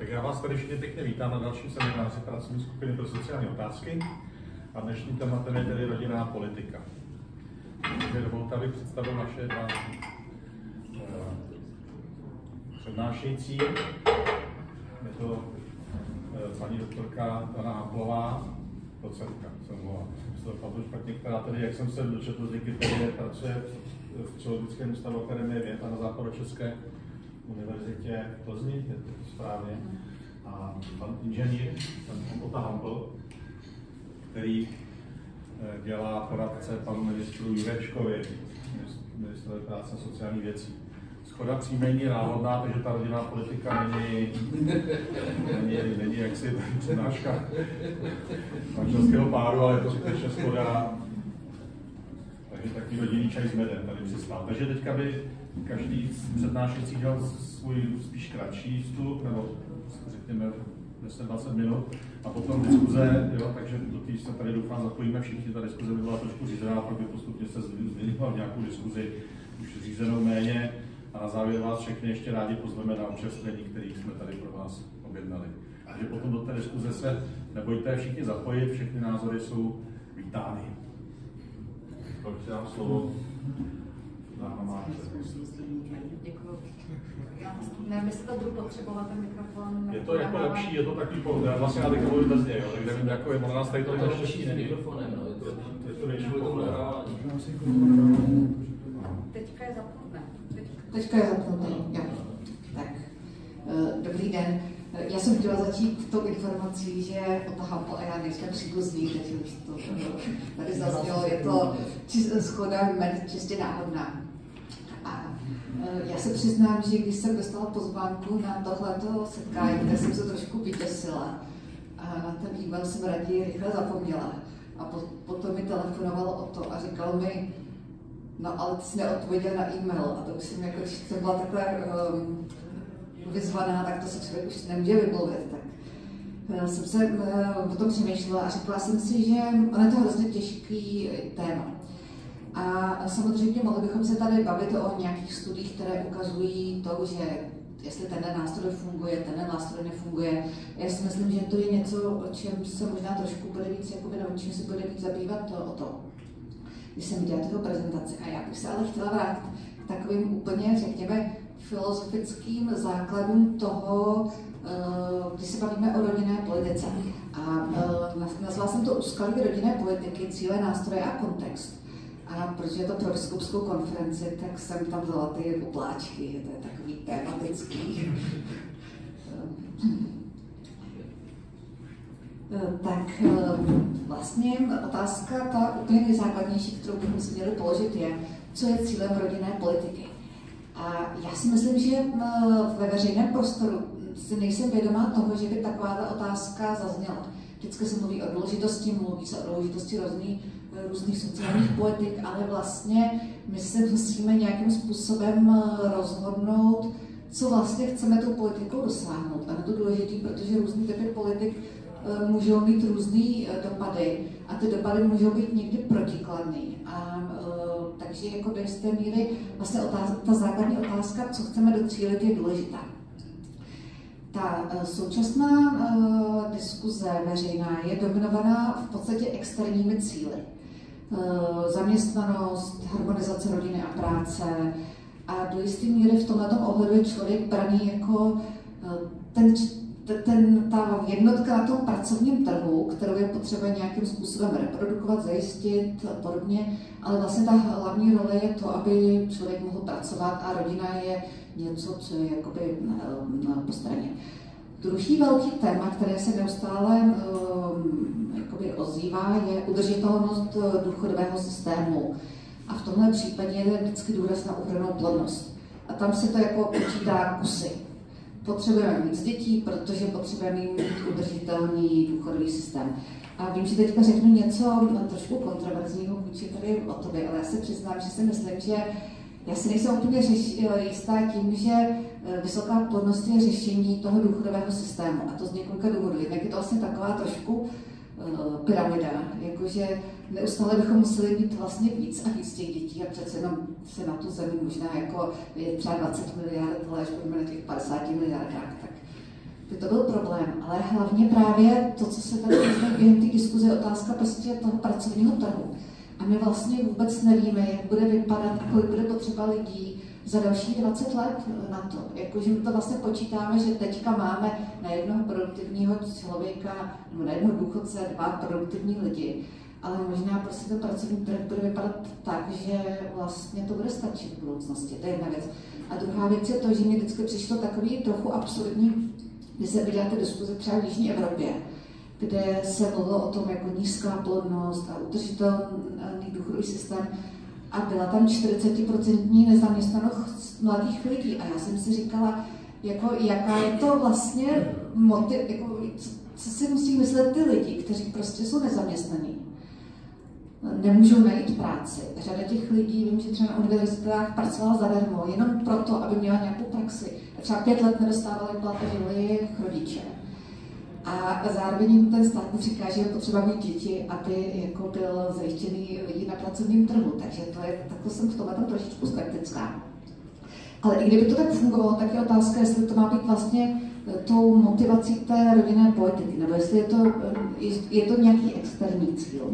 Tak já vás tady všichni pěkně vítám na dalším semináři pracovní skupiny pro sociální otázky. A dnešním tématem je tedy rodinná politika. Takže dovolte, abych představil naše dva přednášející. Je to paní doktorka Dana Hamplová, docentka, jsem mluvila, špatně, která tedy, jak jsem se dočetl z Wikipedie, pracuje v Psychologickém ústavu Akademie věd a na Západočeské univerzitě v Plzni, je to správně. A pan inženýr, pan Ota Hampl, který dělá poradce panu ministru Jurečkovi, ministrovi práce a sociálních věcí. Shoda příjmení je náhodná, takže ta rodinná politika není jaksi přednáška manželského páru, ale je to skutečně shoda. Takže takový rodinný čaj s medem tady přistál. Takže teďka by každý z přednášejících dělal svůj spíš kratší vstup, nebo řekněme 10-20 minut, a potom diskuze, jo, takže do té se tady doufám zapojíme všichni, ta diskuze by byla trošku řízená, pak by postupně se změnila v nějakou diskuzi, už řízenou méně, a na závěr vás všechny ještě rádi pozveme na občerstvení, který jsme tady pro vás objednali. Takže potom do té diskuze se nebojte všichni zapojit, všechny názory jsou vítány. Pak si dám slovo na Hamáčce. Děkuji. Nevím, jestli to budu potřebovat, ten mikrofon. Je to jako lepší, je to takový pohled. Vlastně já teďka mluvím bez něj, tak nevím, jako je, ono nás tady to lepší s mikrofonem, no. Je to větší pohled. Teďka je zapnuté. Teďka je zapnuté, jo. Tak, dobrý den. Já jsem chtěla začít tou informací, že Ota Hampl a já nejsme příbuzní, takže už to tady zaznělo, je to shoda čistě náhodná. A já se přiznám, že když jsem dostala pozvánku na tohleto setkání, tak jsem se trošku vyděsila. A na ten e-mail jsem raději rychle zapomněla. A potom mi telefonovalo Otto a říkal mi, no ale ty jsi neodpověděl na e-mail. A to už jsem jako, když jsem byla takhle vyzvaná, tak to se člověk už nemůže vymluvit. Tak jsem se o tom přemýšlela a řekla jsem si, že ono je to hrozně těžký téma. A samozřejmě mohli bychom se tady bavit o nějakých studiích, které ukazují to, že jestli tenhle nástroj funguje, tenhle nástroj nefunguje. Já si myslím, že to je něco, o čem se možná trošku bude víc, o čem se bude víc zabývat o to, když jsem dělala tuto prezentaci. A já bych se ale chtěla vrátit k takovým úplně, řekněme, filozofickým základům toho, když se bavíme o rodinné politice. A nazvala jsem to úskalí rodinné politiky, cíle, nástroje a kontext. A protože je to pro biskupskou konferenci, tak jsem tam vzala ty opláčky, to je takový tematický. Tak vlastně otázka, ta úplně nejzákladnější, kterou bychom si měli položit, je, co je cílem rodinné politiky. A já si myslím, že ve veřejném prostoru si nejsem vědomá toho, že by takováhle otázka zazněla. Vždycky se mluví o důležitosti, mluví se o důležitosti různých sociálních politik, ale vlastně my se musíme nějakým způsobem rozhodnout, co vlastně chceme tou politikou dosáhnout. A je to důležité, protože různý typy politik můžou mít různé dopady a ty dopady můžou být někdy protikladný. Takže jako do jisté míry vlastně ta základní otázka, co chceme docílit, je důležitá. Ta současná diskuze veřejná je dominovaná v podstatě externími cíli. Zaměstnanost, harmonizace rodiny a práce a do jisté míry v tomto ohledu je člověk braný jako ta jednotka na tom pracovním trhu, kterou je potřeba nějakým způsobem reprodukovat, zajistit a podobně, ale vlastně ta hlavní role je to, aby člověk mohl pracovat a rodina je něco, co je jakoby po straně. Druhý velký téma, které se neustále jakoby ozývá, je udržitelnost důchodového systému. A v tomhle případě je vždycky důraz na úhradnou plodnost. A tam se to jako počítá kusy. Potřebujeme víc dětí, protože potřebujeme mít udržitelný důchodový systém. A vím, že teďka řeknu něco trošku kontroverzního vůči tady o tobě, ale já se přiznám, že si myslím, že já si nejsem úplně jistá tím, že vysoká plodnost je řešení toho důchodového systému. A to z několika důvodů. Jednak je to vlastně taková trošku pyramida, jakože neustále bychom museli mít vlastně víc a víc těch dětí a přece jenom se na tu zemi možná jako je třeba 20 miliard, ale až budeme na těch 50 miliardách, tak by to byl problém, ale hlavně právě to, co se tady během té diskuze, je otázka prostě toho pracovního trhu. A my vlastně vůbec nevíme, jak bude vypadat a kolik bude potřeba lidí za dalších 20 let na to. Jakože my to vlastně počítáme, že teďka máme na jednoho produktivního člověka, nebo na jednoho důchodce 2 produktivní lidi, ale možná prostě ten pracovní trh bude vypadat tak, že vlastně to bude stačit v budoucnosti. To je jedna věc. A druhá věc je to, že mi vždycky přišlo takový trochu absurdní, když se viděla ty diskuze třeba v Jižní Evropě, kde se mluvilo o tom jako nízká plodnost a udržitelný důchodový systém a byla tam 40% nezaměstnanost mladých lidí. A já jsem si říkala, jako, jaká je to vlastně jako, co si musí myslet ty lidi, kteří prostě jsou nezaměstnaní. Nemůžou najít práci. Řada těch lidí, vím, že třeba na univerzitách pracovala zadarmo, jenom proto, aby měla nějakou praxi. A třeba 5 let nedostávali plat a žili jejich rodiče. A zároveň jim ten stát říká, že je potřeba mít děti, aby jako byl zajištěný lidi na pracovním trhu. Takže takto jsem v tomhle tam trošičku skeptická. Ale i kdyby to tak fungovalo, tak je otázka, jestli to má být vlastně tou motivací té rodinné politiky, nebo jestli je to nějaký externí cíl.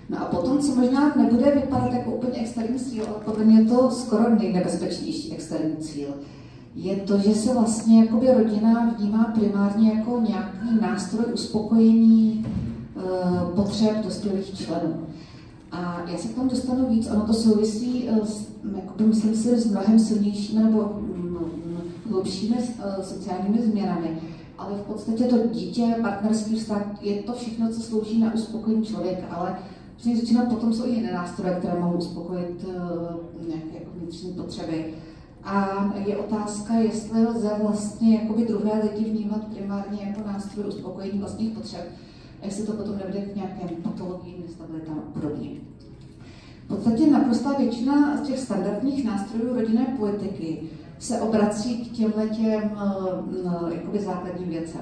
No a potom, co možná nebude vypadat jako úplně externí cíl, ale podle mě je to skoro nejnebezpečnější externí cíl, je to, že se vlastně jakoby rodina vnímá primárně jako nějaký nástroj uspokojení potřeb dospělých členů. A já se k tomu dostanu víc, ono to souvisí myslím si, s mnohem silnějšími nebo hlubšími sociálními změnami. Ale v podstatě to dítě, partnerský vztah, je to všechno, co slouží na uspokojení člověka, ale přesně řečeno, potom jsou i jiné nástroje, které mohou uspokojit nějaké jako vnitřní potřeby. A je otázka, jestli lze vlastně jakoby druhé lidi vnímat primárně jako nástroj uspokojení vlastních potřeb, a jestli to potom nevede k nějakým patologiím, nestabilitám a podobně. V podstatě naprostá většina z těch standardních nástrojů rodinné politiky se obrací k těmhletěm jakoby základním věcem.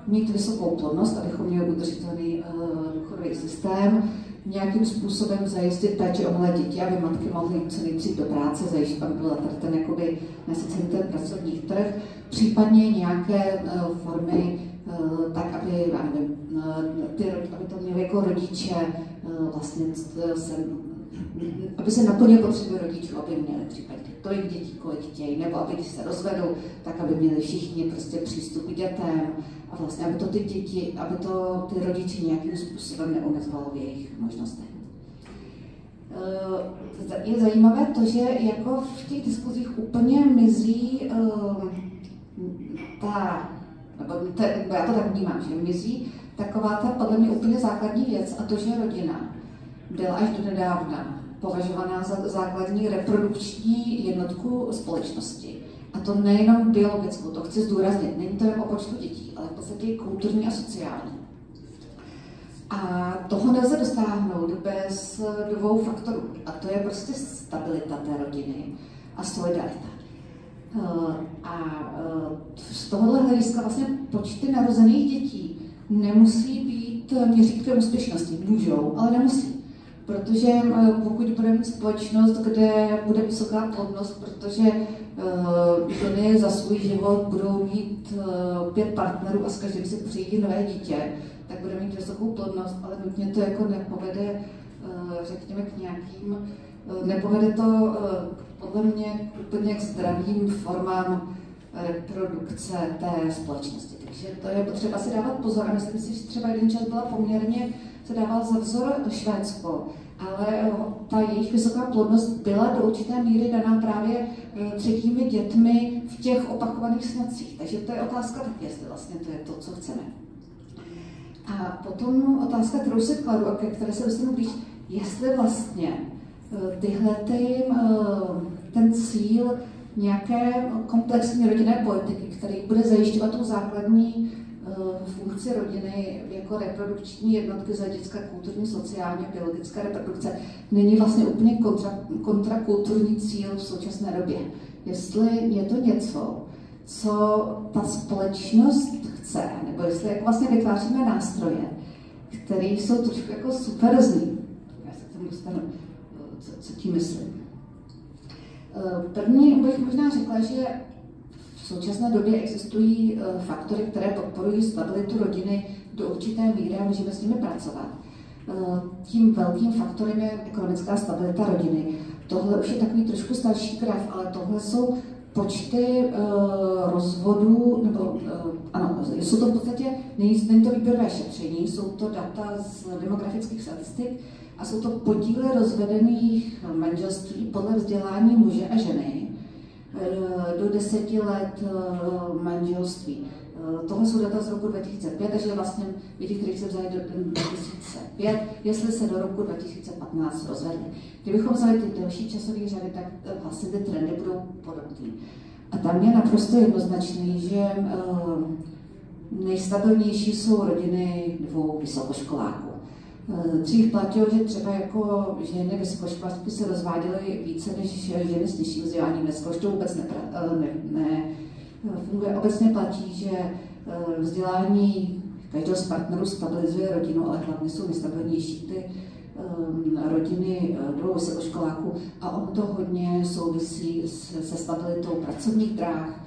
Mít vysokou plodnost, abychom měli udržitelný důchodový systém, nějakým způsobem zajistit péči o malé děti, aby matky mohly jít co nejdřív do práce, zajistit, aby byla tady ten jakoby nasycený ten pracovní trh, případně nějaké formy, tak aby, aby to měli jako rodiče vlastně aby se naplnily potřeby rodičů, aby měli případně tolik dětí, kolik chtějí, nebo aby když se rozvedou, tak aby měli všichni prostě přístup k dětem a vlastně, aby to ty děti, aby to ty rodiče nějakým způsobem neomezovalo v jejich možnostech. Je zajímavé to, že jako v těch diskuzích úplně mizí já to tak vnímám, že mizí taková ta podle mě úplně základní věc a to, že rodina byla až do nedávna považovaná za základní reprodukční jednotku společnosti. A to nejenom biologickou, to chci zdůraznit, není to jen o počtu dětí, ale v podstatě kulturní a sociální. A toho nelze dosáhnout bez 2 faktorů. A to je prostě stabilita té rodiny a solidarita. A z tohohle hlediska vlastně počty narozených dětí nemusí být měřítkem úspěšnosti. Můžou, ale nemusí. Protože pokud budeme mít společnost, kde bude vysoká plodnost, protože ženy za svůj život budou mít 5 partnerů a s každým si přijíždí nové dítě, tak bude mít vysokou plodnost, ale nutně to jako nepovede, řekněme, k nějakým, nepovede to podle mě úplně k zdravým formám reprodukce té společnosti. Takže to je potřeba si dávat pozor a myslím si, že třeba jeden čas byla poměrně, se dával za vzor Švédsko, ale ta jejich vysoká plodnost byla do určité míry daná právě 3. dětmi v těch opakovaných sňatcích. Takže to je otázka taky, jestli vlastně to je to, co chceme. A potom otázka, kterou si kladu a ke které se dostanu blíž, jestli vlastně ten cíl nějaké komplexní rodinné politiky, který bude zajišťovat tu základní funkci rodiny jako reprodukční jednotky z hlediska kulturní, sociální, biologické reprodukce, není vlastně úplně kontrakulturní cíl v současné době. Jestli je to něco, co ta společnost chce, nebo jestli jako vlastně vytváříme nástroje, které jsou trošku jako superzní. Já se k tomu dostanu, co tím myslím. První bych možná řekla, že v V současné době existují faktory, které podporují stabilitu rodiny do určité míry a můžeme s nimi pracovat. Tím velkým faktorem je ekonomická stabilita rodiny. Tohle už je takový trošku starší graf, ale tohle jsou počty rozvodů, nebo ano, jsou to v podstatě, není to výběrové šetření, jsou to data z demografických statistik a jsou to podíly rozvedených manželství podle vzdělání muže a ženy do 10 let manželství. Tohle jsou data z roku 2005, takže vlastně lidi, kteří se vzali do 2005, jestli se do roku 2015 rozvedli. Kdybychom vzali ty další časové řady, tak vlastně ty trendy budou podobné. A tam je naprosto jednoznačný, že nejstabilnější jsou rodiny 2 vysokoškoláků. Dřív platilo, že třeba jako ženy vysokoškoláky se rozváděly více než ženy s nižším vzděláním. Dneska už to vůbec funguje. Obecně platí, že vzdělání každého z partnerů stabilizuje rodinu, ale hlavně jsou nejstabilnější ty rodiny 2 vysokoškoláků a ono to hodně souvisí se stabilitou pracovních dráh,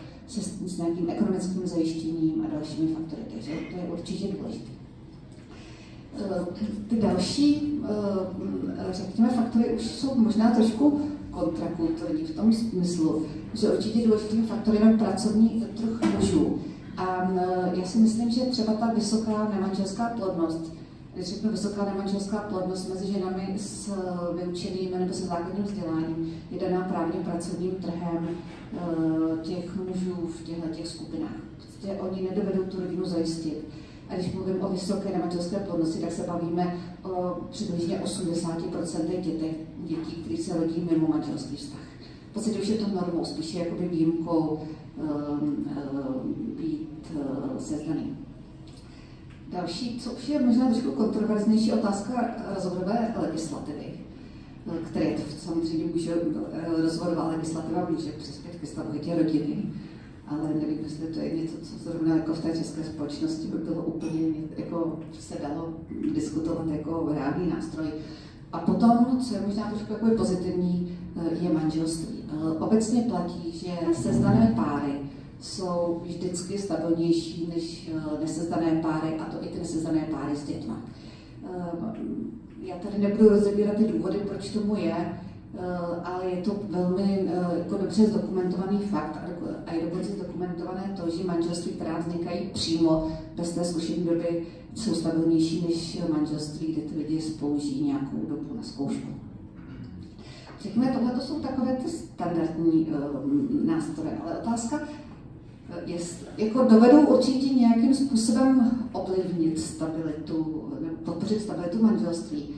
s nějakým ekonomickým zajištěním a dalšími faktory, takže to je určitě důležité. Ty další, řekněme, faktory už jsou možná trošku kontrakulturní v tom smyslu, že určitě důležitým faktorem je pracovní trh mužů. A já si myslím, že třeba ta vysoká nemanželská plodnost, když řeknu vysoká nemanželská plodnost mezi ženami s vyučeným nebo se základním vzděláním, je daná právě pracovním trhem těch mužů v těchto skupinách. Prostě oni nedovedou tu rodinu zajistit. A když mluvím o vysoké nemanželské plodnosti, tak se bavíme o přibližně 80% dětí, které se rodí mimo manželský vztah. V podstatě už je to normou, spíše jakoby výjimkou být seznaný. Další, co už je možná trošku kontroverznější otázka rozvodové legislativy, které to samozřejmě může, rozvodová legislativa může přispět ke stabilitě rodiny, ale nevím, jestli to je něco, co zrovna jako v té české společnosti by bylo úplně, jako se dalo diskutovat jako reálný nástroj. A potom, co je možná trošku jako pozitivní, je manželství. Obecně platí, že sezdané páry jsou vždycky stabilnější než nesezdané páry, a to i ty nesezdané páry s dětmi. Já tady nebudu rozebírat ty důvody, proč tomu je, ale je to velmi jako dobře zdokumentovaný fakt a je dobře zdokumentované to, že manželství, která vznikají přímo bez té zkušební doby, jsou stabilnější než manželství, kde ty lidi spolu žijí nějakou dobu na zkoušku. Řekněme, tohle to jsou takové ty standardní nástroje, ale otázka, jako dovedou určitě nějakým způsobem ovlivnit stabilitu, podpořit stabilitu manželství.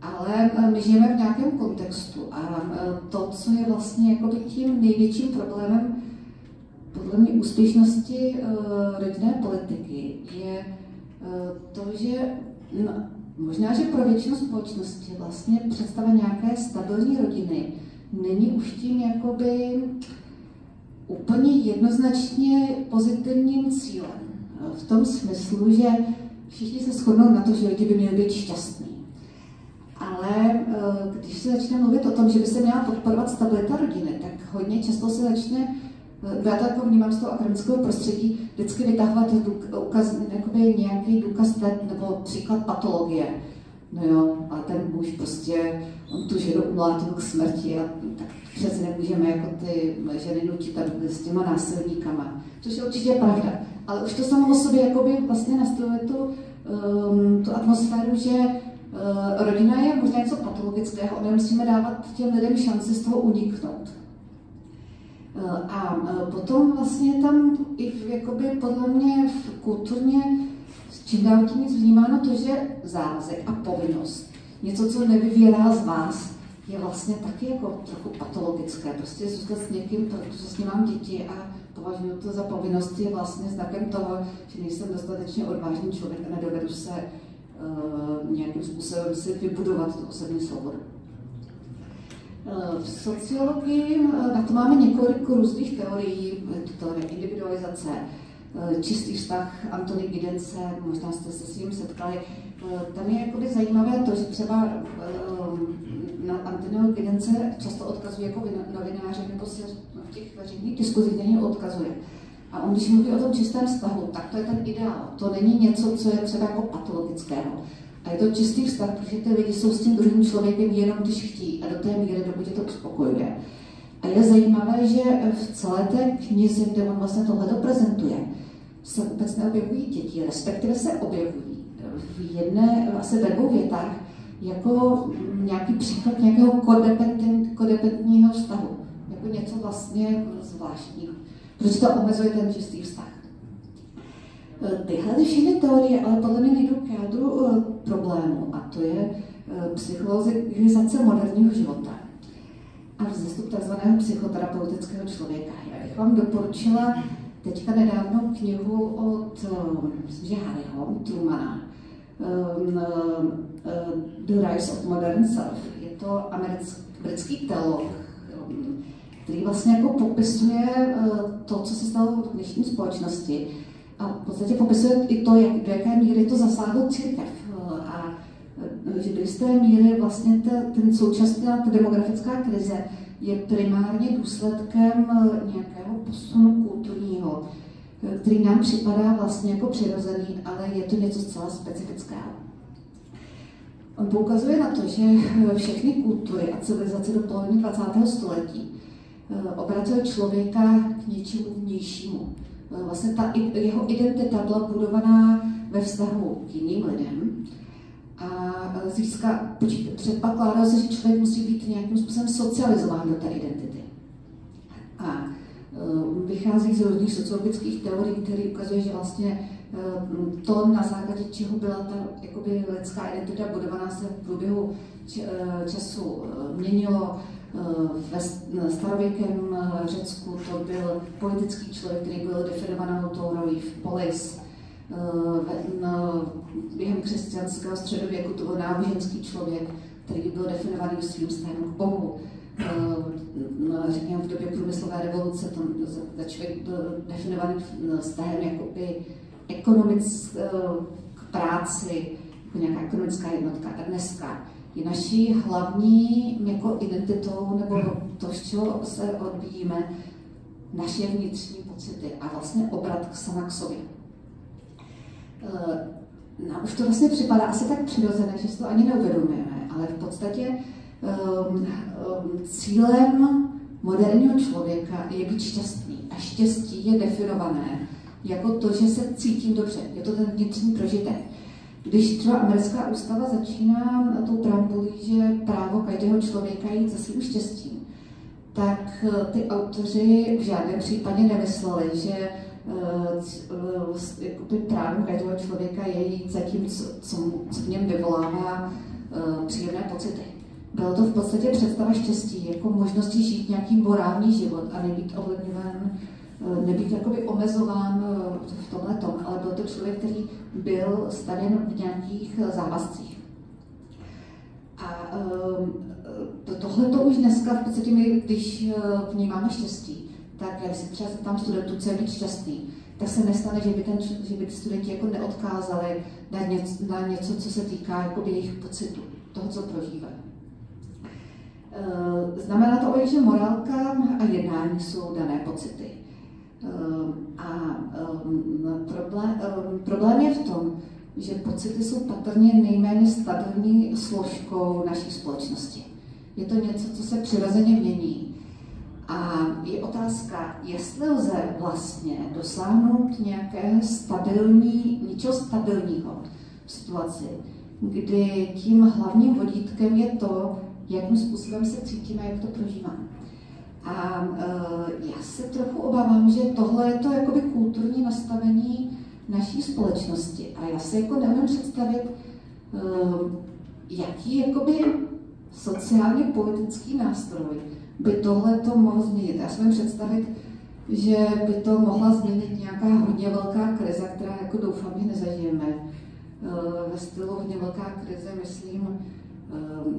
Ale my žijeme v nějakém kontextu a to, co je vlastně jakoby tím největším problémem podle mě úspěšnosti rodinné politiky, je to, že možná, že pro většinu společnosti vlastně představa nějaké stabilní rodiny není už tím jakoby úplně jednoznačně pozitivním cílem. V tom smyslu, že všichni se shodnou na to, že lidi by měli být šťastní. Ale když se začne mluvit o tom, že by se měla podporovat stabilita rodiny, tak hodně často se začne, já to jako vnímám z toho akademického prostředí, vždycky vytahovat nějaký důkaz nebo příklad patologie. No jo, a ten muž prostě, on tu ženu umlátil k smrti a tak přece nemůžeme jako ty ženy nutit s těma násilníkama. Což je určitě pravda. Ale už to samo o sobě jakoby vlastně nastavuje tu atmosféru, že rodina je možná něco patologického, my musíme dávat těm lidem šanci z toho uniknout. A potom vlastně tam i jakoby podle mě kulturně čím dál tím víc vnímáno to, že závazek a povinnost, něco, co nevyvěrá z vás, je vlastně taky jako trochu patologické. Prostě zůstat s někým, protože s ním mám děti a považuji to za povinnost, je vlastně znakem toho, že nejsem dostatečně odvážný člověk a nedovedu se nějakým způsobem si vybudovat tu osobní svobodu. V sociologii na to máme několik různých teorií, teorie individualizace, čistý vztah Antony Giddence, možná jste se s ním setkali. Tam je jakoby zajímavé to, že třeba na Antonyho Giddence často odkazuje jako novináře, nebo se v těch veřejných diskuzích na něj odkazuje. A on, když mluví o tom čistém vztahu, tak to je ten ideál. To není něco, co je třeba jako patologického. A je to čistý vztah, protože ty lidi jsou s tím druhým člověkem jenom když chtějí a do té míry, dokud je to uspokojuje. A je zajímavé, že v celé té knize, kde on vlastně tohle prezentuje, se vůbec neobjevují děti, respektive se objevují v jedné, asi ve dvou větách, jako nějaký příklad nějakého kodependentního vztahu. Jako něco vlastně zvláštního. Protože to omezuje ten čistý vztah. Tyhle všechny teorie ale podle mě nejdou k jádru problému, a to je psychologizace moderního života a vzestup tzv. Psychoterapeutického člověka. Já bych vám doporučila teďka nedávnou knihu od Harryho Trumana, The Rise of Modern Self. Je to britský teolog, který vlastně jako popisuje to, co se stalo v dnešní společnosti. A v podstatě popisuje i to, do jaké míry to zasáhlo církev. A že do jisté míry vlastně ten současná demografická krize je primárně důsledkem nějakého posunu kulturního, který nám připadá vlastně jako přirozený, ale je to něco zcela specifického. On poukazuje na to, že všechny kultury a civilizace do poloviny 20. století obracely člověka k něčemu vnějšímu. Vlastně ta jeho identita byla budovaná ve vztahu k jiným lidem a předpokládá se, že člověk musí být nějakým způsobem socializován do té identity. A vychází z různých sociologických teorií, které ukazují, že vlastně to, na základě čeho byla ta jakoby lidská identita budovaná, se v průběhu času měnilo. Ve starověkém Řecku to byl politický člověk, který byl definovanou Tourový v polis. Během křesťanského středověku to byl náboženský člověk, který byl definovaný svým vztahem k Bohu. Řekněme v době průmyslové revoluce ten člověk byl definovaný vztahem jakoby k práci, jako nějaká ekonomická jednotka. A dneska je naší hlavní jako identitou, nebo to, z čeho se odvíjíme, naše vnitřní pocity a vlastně obrat sama k sobě. Už to vlastně připadá asi tak přirozené, že si to ani neuvědomujeme, ale v podstatě cílem moderního člověka je být šťastný. A štěstí je definované jako to, že se cítím dobře. Je to ten vnitřní prožitek. Když třeba americká ústava začíná tou preambulí, že právo každého člověka jít za svým štěstím, tak ty autoři v žádném případě nemysleli, že právem každého člověka je jít za tím, co v něm vyvolává příjemné pocity. Bylo to v podstatě představa štěstí, jako možnosti žít nějaký morální život a nebýt ovlivňován, nebýt jakoby omezován v tomhletom, ale byl to člověk, který byl stavěn v nějakých závazcích. A tohle to už dneska v podstatě my, když vnímáme štěstí, tak když se třeba tam studentů, co je být šťastný, tak se nestane, že by ty studenti jako neodkázali na něco, co se týká jakoby jejich pocitu, toho, co prožívají. Znamená to, že morálka a jednání jsou dané pocity. Problém je v tom, že pocity jsou patrně nejméně stabilní složkou naší společnosti. Je to něco, co se přirozeně mění. A je otázka, jestli lze vlastně dosáhnout něčeho stabilního v situaci, kdy tím hlavním vodítkem je to, jakým způsobem se cítíme, jak to prožíváme. A já se trochu obávám, že tohle je to jakoby kulturní nastavení naší společnosti. A já si jako neumím představit, jaký jakoby sociálně politický nástroj by tohle to mohlo změnit. Já si můžu představit, že by to mohla změnit nějaká hodně velká krize, která jako doufám, že nezažijeme. Ve stylu hodně velká krize, myslím,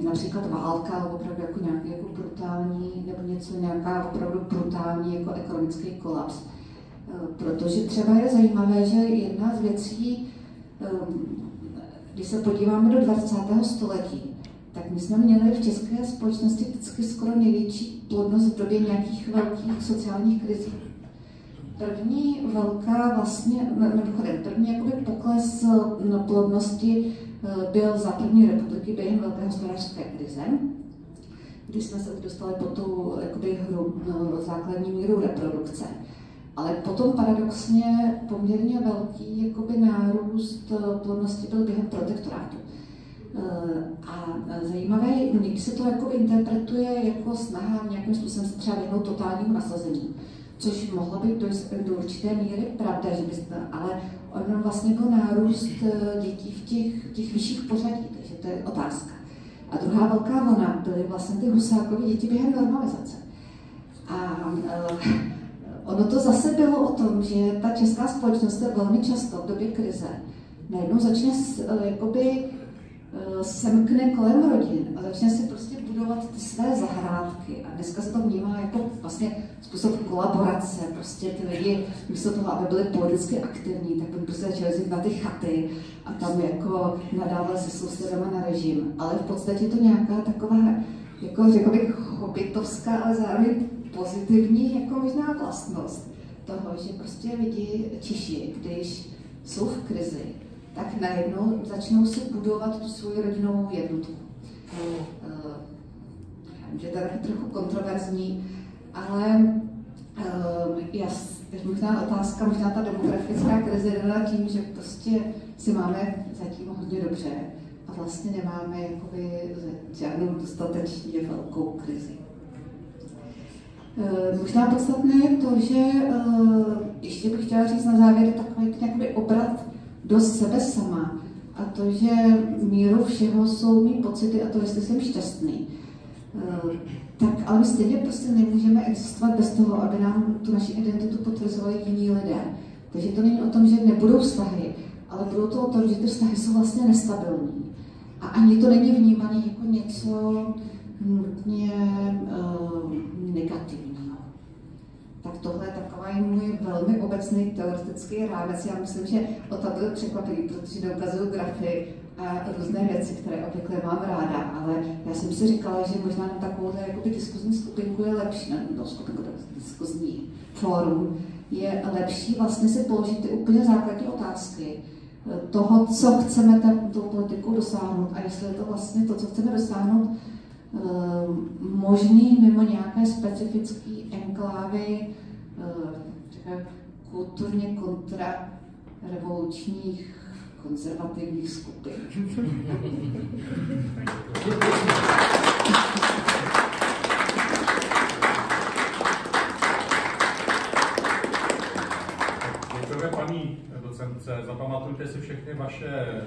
například válka, ale opravdu jako nějaký jako brutální, nebo nějaká opravdu brutální jako ekonomický kolaps. Protože třeba je zajímavé, že jedna z věcí, když se podíváme do 20. století, tak my jsme měli v české společnosti vždycky skoro největší plodnost v době nějakých velkých sociálních krizí. První velká vlastně, mimochodem, první jakoby pokles plodnosti byl za první republiky během velké hospodářské krize, kdy jsme se dostali pod tu jakoby základní míru reprodukce. Ale potom paradoxně poměrně velký jakoby nárůst plodnosti byl během protektorátu. A zajímavé, někdy se to jakoby interpretuje jako snaha nějakým způsobem se třeba vyhnout totálnímu nasazení, což mohla být do určité míry pravda, že byste, ale on vlastně byl nárůst dětí v těch vyšších pořadí, takže to je otázka. A druhá velká vlna byly vlastně ty Husákovy děti během normalizace. A ono to zase bylo o tom, že ta česká společnost je velmi často v době krize najednou začne jakoby semkne kolem rodin a začne si prostě budovat ty své zahrádky. A dneska se to vnímá jako vlastně způsob kolaborace. Prostě ty lidi, místo toho, aby byli politicky aktivní, tak by prostě začali jít na ty chaty a tam jako nadávali se sousedama na režim. Ale v podstatě je to nějaká taková, jako řekl bych, hobbitovská, ale zároveň pozitivní jako možná vlastnost toho, že prostě lidi Češi, když jsou v krizi, tak najednou začnou si budovat tu svou rodinnou jednotku. Je to taky trochu kontroverzní, ale možná otázka, možná ta demografická krize je dala tím, že prostě si máme zatím hodně dobře a vlastně nemáme jakoby žádnou dostatečně velkou krizi. Možná podstatné je to, že ještě bych chtěla říct na závěr takový nějaký obrat do sebe sama a to, že míru všeho jsou mý pocity a to, jestli jsem šťastný. Tak ale my stejně prostě nemůžeme existovat bez toho, aby nám tu naši identitu potvrzovali jiní lidé. Takže to není o tom, že nebudou vztahy, ale budou to o tom, že ty vztahy jsou vlastně nestabilní. A ani to není vnímané jako něco nutně negativního. Tak tohle je takový můj velmi obecný teoretický rámec. Já myslím, že o to byl překvapivý, protože neukazuju grafy a různé věci, které obvykle mám ráda, ale já jsem si říkala, že možná na takovouhle jakoby diskuzní skupinku je lepší, diskuzní fórum, je lepší vlastně si položit ty úplně základní otázky toho, co chceme tou politikou dosáhnout a jestli je to vlastně to, co chceme dosáhnout, možný mimo nějaké specifické enklávy kulturně kontrarevolučních konzervativních skupin. Děkujeme paní docentce, zapamatujte si všechny vaše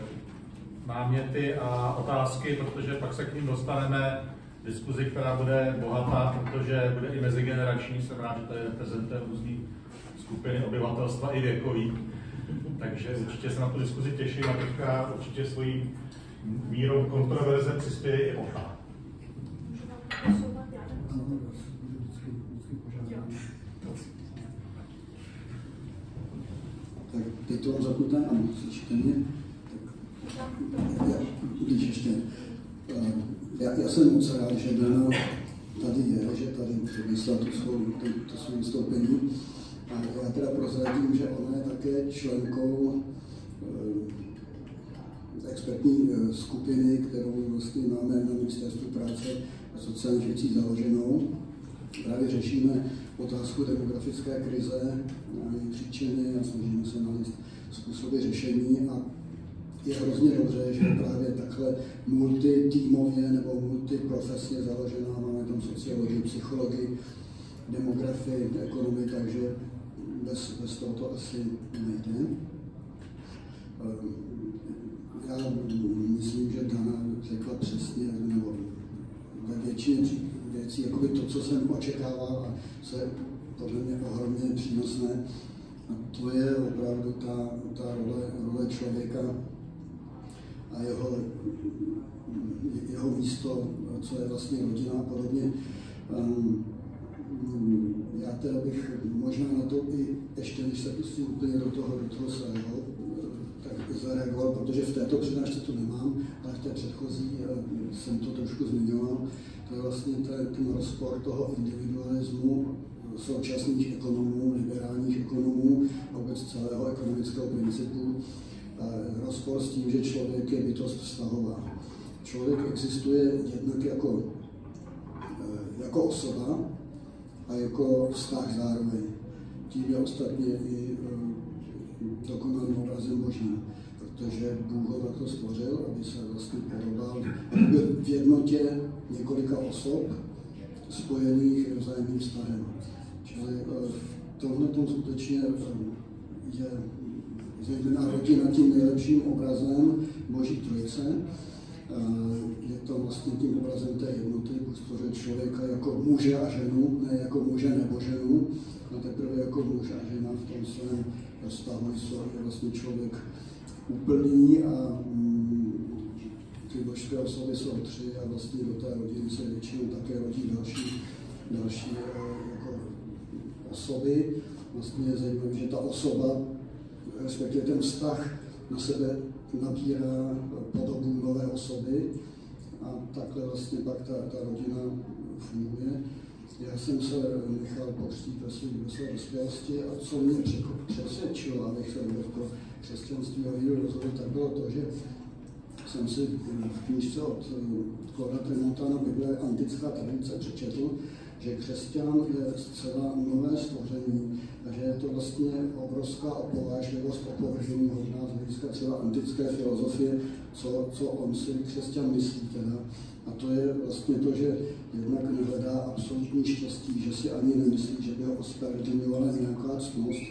náměty a otázky, protože pak se k ním dostaneme diskuzi, která bude bohatá, protože bude i mezigenerační, jsem rád, že tady reprezentuje různý skupiny obyvatelstva i věkový. Takže určitě se na tu diskuzi těším a teďka určitě svojí mírou kontroverze přispěje i Ocha. Tak teď to mám zapnuté, ano, slyšíte mě? Když ještě. Já jsem moc rád, že Dana tady je, že tady přednesla to svou vystoupení. A já teda prozradím, že ona je také členkou expertní skupiny, kterou vlastně máme na Ministerstvu práce a sociálních věcí založenou. Právě řešíme otázku demografické krize a její příčiny a snažíme se nalézt způsoby řešení. A je hrozně dobře, že právě takhle multitýmově nebo multiprofesně založená, máme tam sociologii, psychologii, demografii, ekonomii, takže bez toho to asi nejde. Já myslím, že Dana řekla přesně, nebo ve většině věcí, jakoby to, co jsem očekával a co je podle mě ohromně přínosné, a to je opravdu ta role člověka a jeho místo, co je vlastně rodina a podobně. Já teda bych možná na to i ještě, než se pustím úplně do toho svého, tak zareagoval, protože v této přednášce to nemám, ale v té předchozí jsem to trošku zmiňoval. To je vlastně ten rozpor toho individualismu současných ekonomů, liberálních ekonomů a vůbec celého ekonomického principu rozpor s tím, že člověk je bytost vztahová. Člověk existuje jednak jako osoba a jako vztah zároveň. Tím je ostatně i dokonalým obrazem Božím, protože Bůh ho takto stvořil, aby se vlastně podobal, aby byl v jednotě několika osob spojených vzájemným vztahem. Čili tohle tom skutečně je zejména rodina tím nejlepším obrazem Boží Trojice. Je to vlastně tím obrazem té jednoty, Bůh stvořil člověka jako muže a ženu, ne jako muže nebo ženu, a teprve jako muž a žena v tom svém vztahu je vlastně člověk úplný a ty božské osoby jsou tři a vlastně do té rodiny se většinou také rodí další jako osoby. Vlastně je zajímavé, že ta osoba, respektive ten vztah na sebe nabírá podobu nové osoby a takhle vlastně pak ta rodina funguje. Já jsem se nechal pokřtít ve své dospělosti a co mě přesvědčilo, abych se pro křesťanství a víru rozhodl, tak bylo to, že jsem si v knížce od Clauda Tremontana Bible Antická tradice přečetl, že křesťan je zcela nové stvoření a že je to vlastně obrovská opovážlivost, opovržení hodná z hlediska třeba antické filozofie, co on si křesťan myslí teda. A to je vlastně to, že jednak nehledá absolutní štěstí, že si ani nemyslí, že by ho ospravedlňovala nějaká ctnost,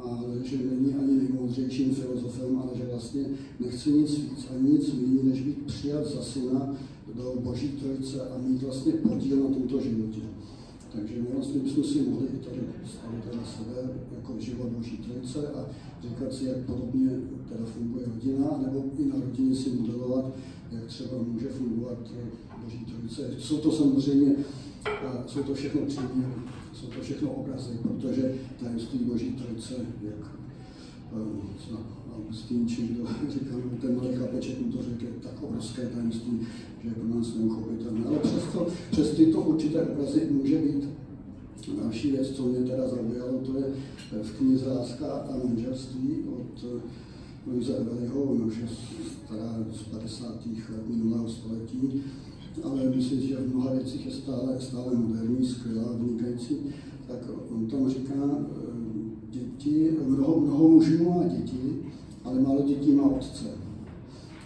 ale že není ani nejmoudřejším filozofem, ale že vlastně nechce nic víc ani nic méně, než být přijat za syna do Boží Trojice a mít vlastně podíl na tomto životě. Takže my vlastně bychom si mohli i tady stavit na sebe jako život Boží Trojice a říkat si, jak podobně teda funguje rodina, nebo i na rodině si modelovat, jak třeba může fungovat Boží Trojice. Jsou to samozřejmě, jsou to všechno příběhy, jsou to všechno obrazy, protože tajemství Boží Trojice, jak Augustín či kdo říkal, ten malý chlapeček mu to řekl, tak obrovské tajemství, že je pro nás neuchopitelné. Ale přes tyto určité obrazy může být další věc, co mě teda zaujalo, to je v knize Láska a manželství od Louise Evelyho, ona už je stará z 50. let minulého století, ale myslím, že v mnoha věcích je stále moderní, skvělá, vynikající, tak on tam říká, děti, mnoho mužů má děti, ale málo dětí má otce.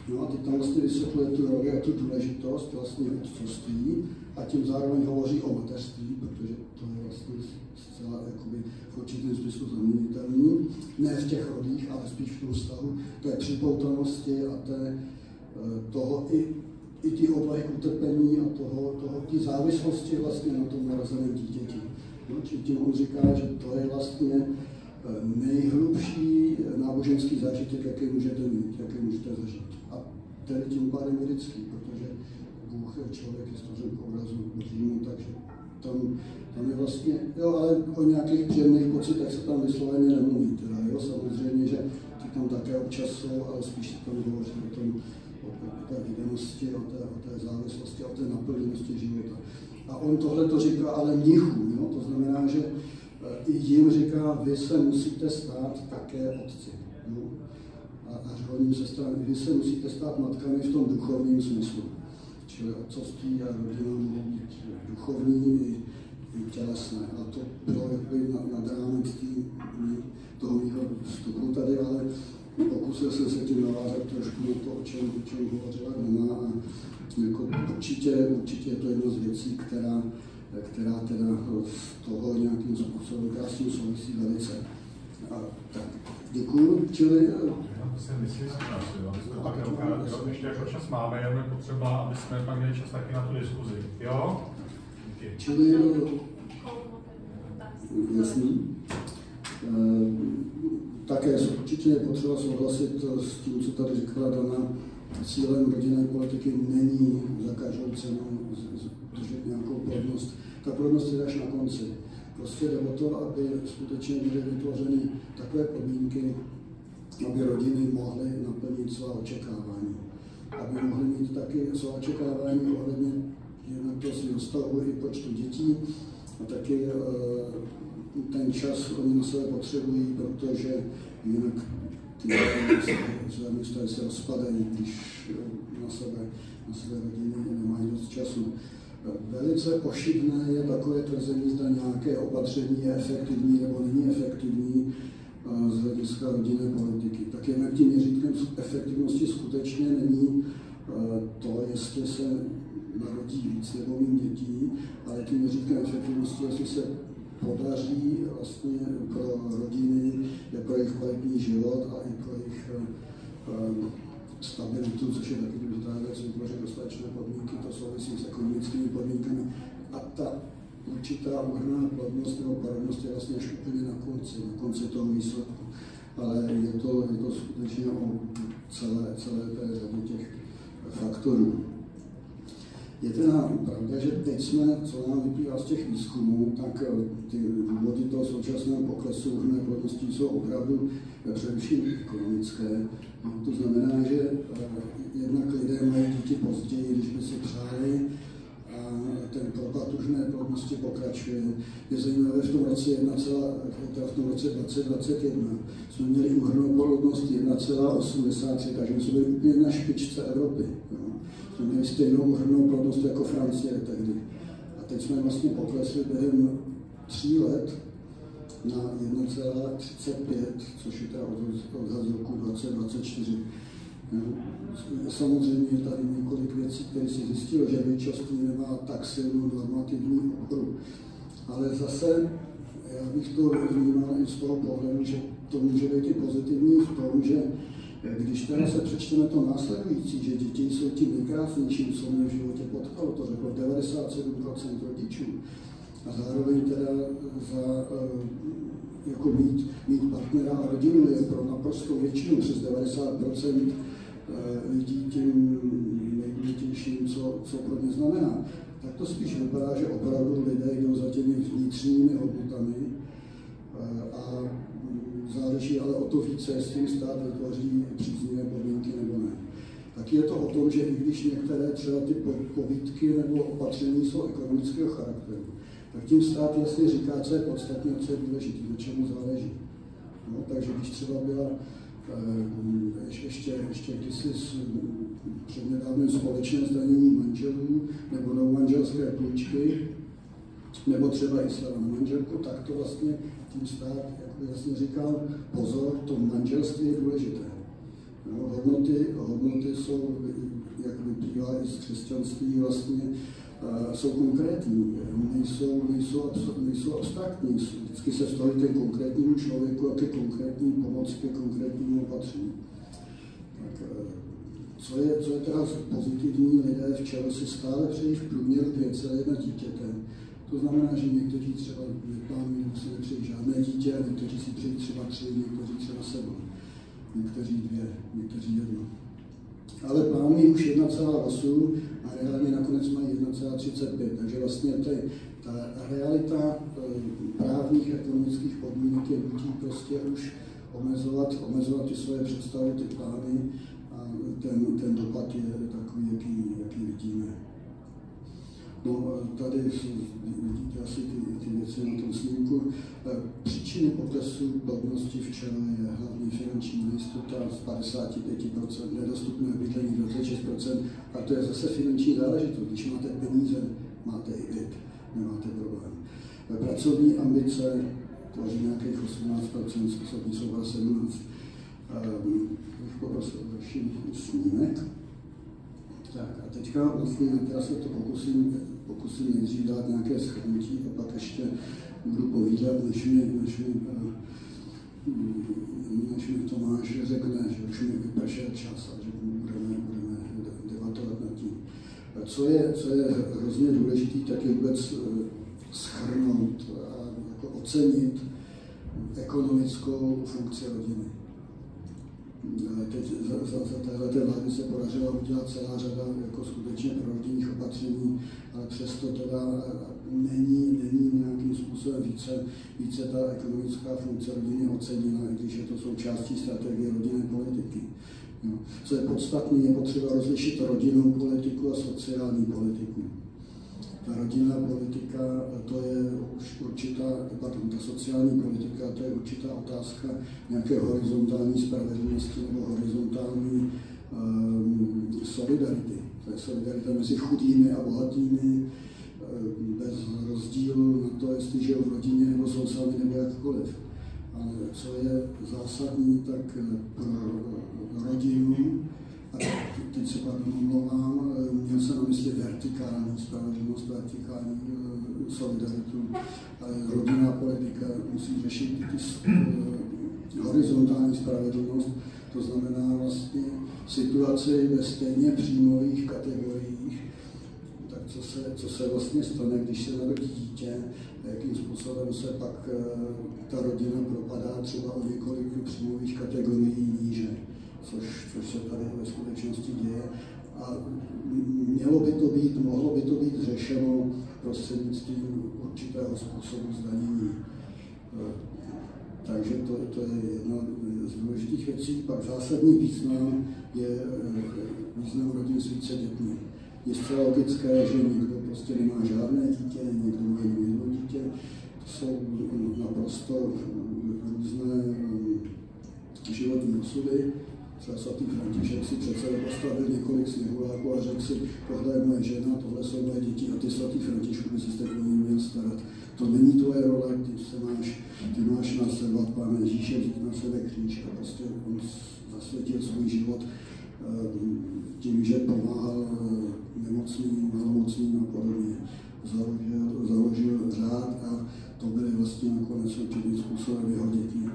No a teď tam vlastně vysvětluje tu roli a tu důležitost vlastně otcovství a tím zároveň hovoří o mateřství, protože to je vlastně zcela jakoby v určitém smyslu zaměnitelný. Ne v těch rolích, ale spíš v tom vztahu té připoutelnosti a toho i ty odvahy k utrpení a ty závislosti vlastně na tom narozeném dítěti. No, čili tím on říká, že to je vlastně nejhlubší náboženský zážitek, jaký můžete mít, jaký můžete zažít. A tedy tím pádem je lidský, protože Bůh je člověk, je stvořen k obrazu Božímu, takže tam je vlastně, jo, ale o nějakých příjemných pocitech se tam vysloveně nemluví, teda, jo, samozřejmě, že ty tam také občas jsou, ale spíš se tam hovoří o té viděnosti, o té závislosti, o té naplněnosti života. A on tohle to říká ale mnichům, jo? To znamená, že i jim říká, vy se musíte stát také otci. Jo? A řeholním sestrám, vy se musíte stát matkami v tom duchovním smyslu. Čili otcovství a rodina mohou být duchovní i tělesné. A to bylo jakby nad rámec toho mýho vstupu tady, ale pokusil jsem se tím navázat trošku na to, o čem hovořila Dana. A jako určitě je to jedna z věcí, která teda z toho nějakým způsobem krásně souvisí velice. A tak, děkuju. Čili... To si myslím, že ještě jako čas máme, jenom je potřeba, aby jsme pak měli čas taky na tu diskuzi. Jo? Díky. Čili... Jasný. Také určitě je potřeba souhlasit s tím, co tady říkala Dana. Cílem rodinné politiky není za každou cenu držet nějakou plodnost. Ta plodnost je až na konci. Prostě jde o to, aby skutečně byly vytvořeny takové podmínky, aby rodiny mohly naplnit svá očekávání. Aby mohly mít taky svá očekávání ohledně jednak toho svého stavu i počtu dětí, A taky ten čas oni na sebe potřebují, protože jinak ty zaměstnanci se rozpadají, když na sebe rodiny nemají dost času. Velice pochybné je takové tvrzení, zda nějaké opatření je efektivní nebo není efektivní z hlediska rodinné politiky. Tak jen tím měřítkem efektivnosti skutečně není to, jestli se narodí víc nebo méně dětí, ale tím měřítkem efektivnosti, jestli se podaří vlastně pro rodiny, pro jejich kvalitní život a i pro jejich stabilitu, což je taky důležitá věc, vytvořit dostatečné podmínky, to souvisí s ekonomickými podmínkami. A ta určitá úhrnná plodnost nebo porodnost je vlastně až úplně na konci toho výsledku. Ale je to skutečně o celé té řadě těch faktorů. Je teda pravda, že teď jsme, co nám vyplývá z těch výzkumů, tak ty důvody toho současného poklesu úhrnné plodnosti jsou opravdu především ekonomické. To znamená, že jednak lidé mají děti později, když by si přáli, a ten propad úhrnné plodnosti pokračuje. Je zajímavé, v tom roce 2021 jsme měli úhrnnou plodnost 1,83, takže jsme byli úplně na špičce Evropy. Jsme měli stejnou úhrnnou plodnost jako Francie tehdy. A teď jsme vlastně poklesli během 3 let na 1,35, což je teda odhad z roku 2024. Samozřejmě je tady několik věcí, které si zjistilo, že rodičovství nemá tak silnou normativní oporu. Ale zase já bych to vnímal i z toho pohledu, že to může být i pozitivní v tom, že když teda se přečteme to následující, že děti jsou tím nejkrásnějším, co mě v životě potkalo, to řeklo 97% rodičů. A zároveň teda jako mít partnera a rodinu je pro naprostou většinu, přes 90% lidí tím nejdůležitějším, co pro ně znamená. Tak to spíš vypadá, že opravdu lidé jdou za těmi vnitřními hodnotami a záleží ale o to více, jestli stát vytvoří příznivé podmínky nebo ne. Tak je to o tom, že i když některé třeba ty pobídky nebo opatření jsou ekonomického charakteru, tak tím stát jasně říká, co je podstatné, co je důležité, na čemu záleží. No, takže když třeba byla ještě kdysi přednedávném společné zdanění manželů nebo novomanželské půjčky, nebo třeba i sleva na manželku, tak to vlastně tím stát jako jasně říkal, pozor, to manželství je důležité. No, hodnoty jsou, jak vyplývá i z křesťanství, vlastně jsou konkrétní, nejsou abstraktní. Vždycky se vztahují ke konkrétnímu člověku a ke konkrétní pomoci, ke konkrétnímu opatření. Tak, co je teda pozitivní, lidé v čele si stále přejí v průměru 2,1 dítěte. To znamená, že někteří třeba neplánují, se nepřejí žádné dítě, někteří si přejí třeba 3, někteří třeba 7, někteří 2, někteří 1. Ale plánují už 1,8 a reálně nakonec mají 1,35. Takže vlastně ta realita právních ekonomických podmínek je nutí prostě už omezovat ty svoje představy, ty plány a ten dopad je takový, jaký vidíme. No, tady vidíte asi ty věci na tom snímku. Příčiny poklesu plodnosti v čele je hlavně finanční nejistota z 55%, nedostupné bydlení 26%, a to je zase finanční záležitost. Když máte peníze, máte i byt, nemáte problém. Pracovní ambice tvoří nějakých 18%, osobní souhlas 17%. Bych poprosil další snímek. Tak a teďka vlastně já se to pokusím nejdřív dát nějaké shrnutí a pak ještě budu povídat, než mi Tomáš řekne, že už mi vypršel čas a že budeme debatovat nad tím. Co je hrozně důležité, tak je vůbec shrnout a jako ocenit ekonomickou funkci rodiny. Teď za téhleté vlády se podařilo udělat celá řada jako skutečně prorodinných opatření, ale přesto teda není nějakým způsobem více ta ekonomická funkce rodiny oceněna, i když je to součástí strategie rodinné politiky. No. Co je podstatné, je potřeba rozlišit rodinnou politiku a sociální politiku. Ta rodinná politika, to je už určitá, pardon, ta sociální politika, to je určitá otázka nějaké horizontální spravedlnosti nebo horizontální solidarity. To je solidarita mezi chudými a bohatými, bez rozdílu na to, jestli žijou v rodině nebo jsou sami nebo jakkoliv. Ale co je zásadní, tak pro rodinu, a teď se pardon omlouvám, měl jsem na mysli vertikální spravedlnost, vertikální solidaritu, ale rodinná politika musí řešit horizontální spravedlnost, to znamená vlastně situaci ve stejně příjmových kategoriích. Tak co se vlastně stane, když se narodí dítě, jakým způsobem se pak ta rodina propadá třeba o několik příjmových kategorií níže, což se tady ve skutečnosti děje. A mohlo by to být řešeno prostřednictvím určitého způsobu zdanění. Takže to je jedna z důležitých věcí. Pak zásadní význam je význam rodin s více dětmi. Je zcela logické, že někdo prostě nemá žádné dítě, někdo má jedno dítě. To jsou naprosto různé životní osudy. Třeba svatý František si přece postavil několik sněhuláků a řekl si, tohle je moje žena, tohle jsou moje děti a ty svatý Františku by si o ně měl starat. To není tvoje role, ty máš následovat Pána Ježíše, vzít na sebe kříž a prostě on zasvětil svůj život tím, že pomáhal nemocným, malomocným a podobně. Založil řád a to byly vlastně nakonec určitým způsobem jeho děti.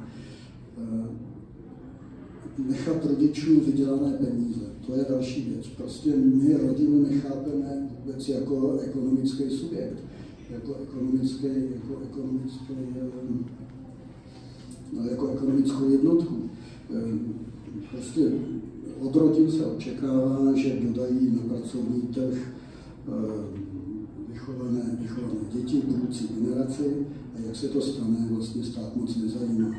Nechat rodičů vydělané peníze, to je další věc. Prostě my rodinu nechápeme vůbec jako ekonomický subjekt, jako ekonomickou jednotku. Prostě od rodin se očekává, že dodají na pracovní trh vychované děti, budoucí generaci a jak se to stane, vlastně stát moc nezajímá.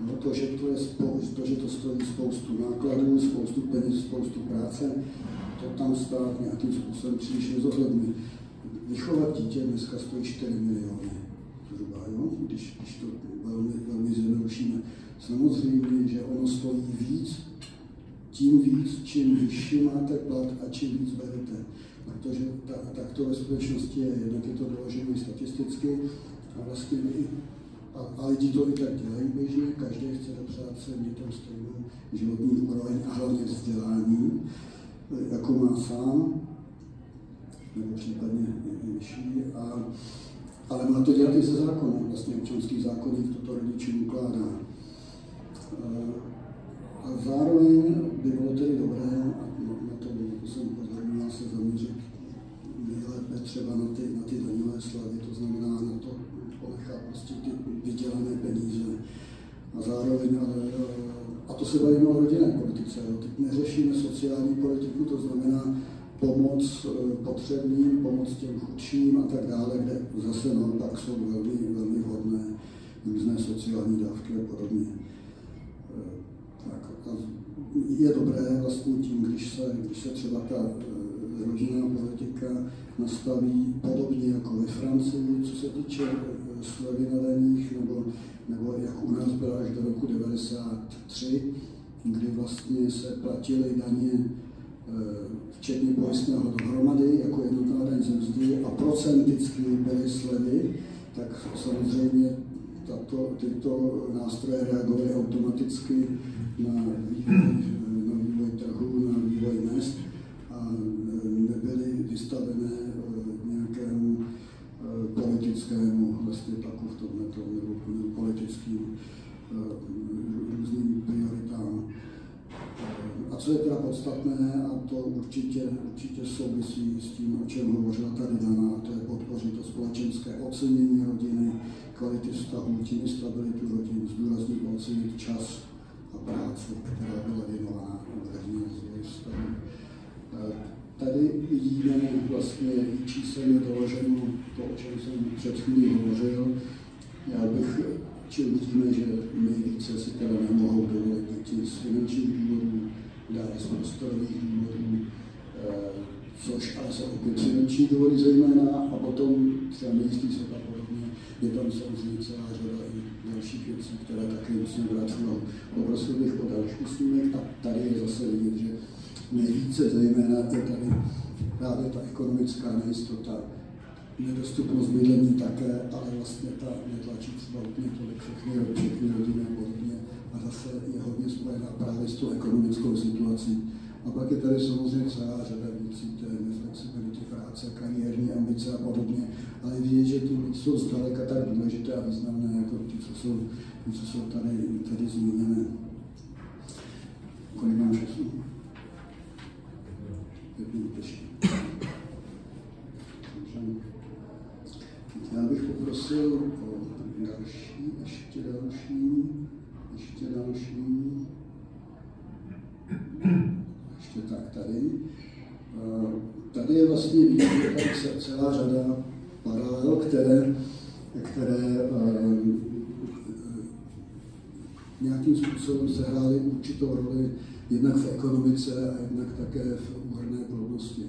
No, to, že to stojí spoustu nákladů, spoustu peněz, spoustu práce, to tam stát nějakým způsobem příliš nezohlední. Vychovat dítě dneska stojí 4 miliony zhruba, jo? Když to velmi zjednodušíme. Samozřejmě, že ono stojí víc, tím víc, čím vyšší máte plat a čím víc berete. Protože tak to ve skutečnosti je, jednak je to doložené statisticky a vlastně a lidi to i tak dělají běžně, každý chce dopřát svým dětem stejnou životní úroveň a hlavně vzdělání, jako má sám, nebo případně vyšší, ale má to dělat i se zákonem, vlastně občanský zákoník toto rodičům ukládá. A zároveň by bylo tedy dobré, a na to jsem upozornil, se zaměřit nejlépe třeba na ty daňové slevy, to znamená na to ponechat prostě ty vydělané peníze. A zároveň, a to se bavíme o rodinné politice, teď neřešíme sociální politiku, to znamená pomoc potřebným, pomoc těm chudším a tak dále, kde zase naopak jsou velmi vhodné různé sociální dávky a podobně. Tak, a je dobré vlastně tím, když se třeba ta rodinná politika nastaví podobně jako ve Francii, co se týče slevy na daních, nebo jak u nás byla až do roku 1993, kdy vlastně se platily daně včetně pojistného dohromady, jako jednotná daň ze mzdy a procenticky byly slevy, tak samozřejmě tyto nástroje reagovaly automaticky na vývoj trhu, na vývoj mezd a nebyly vystavené nějakému politickému vlastně tlaku v tomto nebo politickým různým prioritám. A co je teda podstatné, a to určitě souvisí s tím, o čem hovořila tady Dana, a to je podpořit to společenské ocenění rodiny, kvality vztahů, tím stabilitu rodin, zdůraznit ocenit čas a práci, která byla věnována rodinnému rozvoji vztahu. Tady vidíme vlastně číselně doloženo to, o čem jsem před chvílí hovořil. Vidíme, že nejvíce si teda nemohou dovolit děti z finančních důvodů, dále z prostorových důvodů, což ale se opět finanční důvody zejména, a potom třeba nejistý svět a podobně. Je tam samozřejmě celá řada i dalších věcí, které taky musím brát v úvahu. Poprosil bych o další snímek a tady je zase vidět, že nejvíce zejména je tady právě ta ekonomická nejistota, nedostupnost bydlení také, ale vlastně ta netlačí třeba úplně tolik všechny rodiny a podobně. A zase je hodně spojená právě s tou ekonomickou situací. A pak je tady samozřejmě celá řada věcí, té neflexibility práce, kariérní ambice a podobně. Ale vidět, že ty věci jsou zdaleka tak důležité a významné, jako ty, co jsou tady zmíněné. Kolik mám času? 5 minut ještě. Já bych poprosil o ještě tak tady. Tady je vlastně celá řada paralel, které nějakým způsobem sehrály určitou roli jednak v ekonomice a jednak také v úhrnné plodnosti.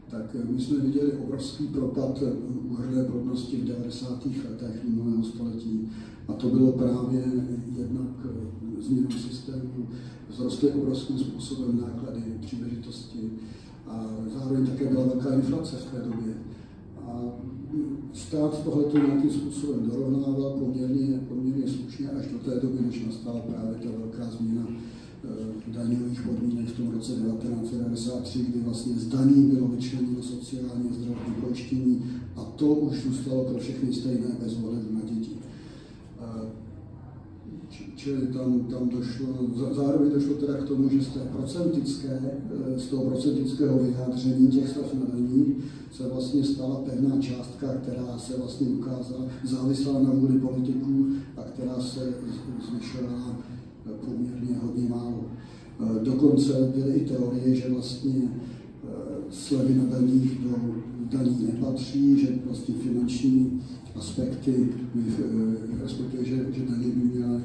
Tak my jsme viděli obrovský propad úhrnné plodnosti v 90. letech minulého století. A to bylo právě jednak změnou systému, vzrostly obrovským způsobem náklady, příležitosti a zároveň také byla velká inflace v té době. A stát tohleto nějakým způsobem dorovnával poměrně slušně až do té doby, než nastala právě ta velká změna daňových podmínek v tom roce 1993, kdy vlastně z daní bylo vyčleněno sociální a zdravotní pojištění a to už zůstalo pro všechny stejné bez ohledu na děti. Čili tam došlo, zároveň došlo teda k tomu, že z toho procentického vyjádření těch slev na daních se vlastně stala pevná částka, která se vlastně ukázala, závislá na vůli politiků a která se zvyšovala poměrně hodně málo. Dokonce byly i teorie, že vlastně slevy na daních do daní nepatří, že vlastně finanční aspekty, respektive, že daně by měla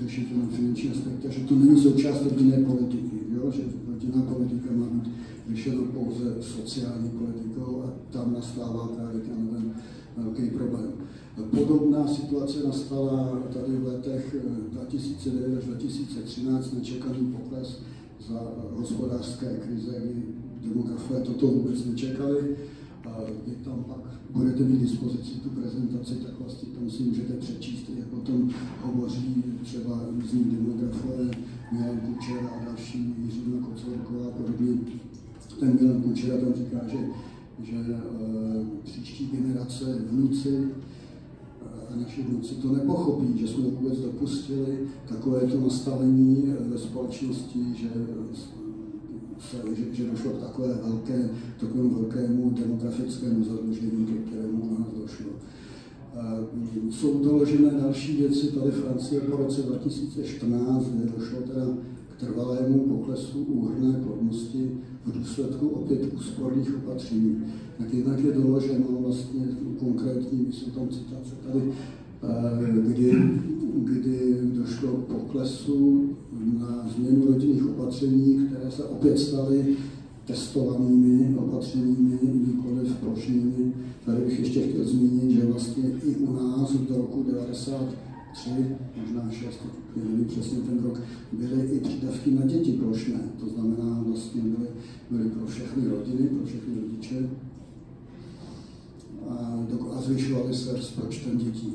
řešit finanční aspekty, že to není součást rodinné politiky, jo? Že rodinná politika má být řešena pouze sociální politikou a tam nastává právě ten velký problém. Podobná situace nastala tady v letech 2009 až 2013, nečekaný pokles za hospodářské krize, kdy demografové toto vůbec nečekali. Vy tam pak budete mít dispozici tu prezentaci, tak vlastně tam si můžete přečíst, jak o tom hovoří třeba různí demografové, Milan Kučera a další, Jiřina Kocourková a podobně. Ten Milan Kučera tam říká, že příští generace, vnuci a naši vnuci to nepochopí, že jsme vůbec dopustili takovéto nastavení ve společnosti, že došlo k takovému velkému demografickému zadlužení, ke kterému u nás došlo. Jsou doložené další věci, tady Francie po roce 2014, kde došlo teda k trvalému poklesu úhrnné plodnosti v důsledku opět úsporných opatření. Tak jednak je doloženo vlastně konkrétní, jsou tam citace tady, kdy došlo k poklesu na změnu rodinných opatření, které se opět staly testovanými opatřeními, nikoliv plošnými. Tady bych ještě chtěl zmínit, že vlastně i u nás do roku 1993, možná 6, nevím přesně ten rok, byly i přídavky na děti plošné. To znamená, vlastně byly pro všechny rodiny, pro všechny rodiče a zvyšovaly se s počtem dětí.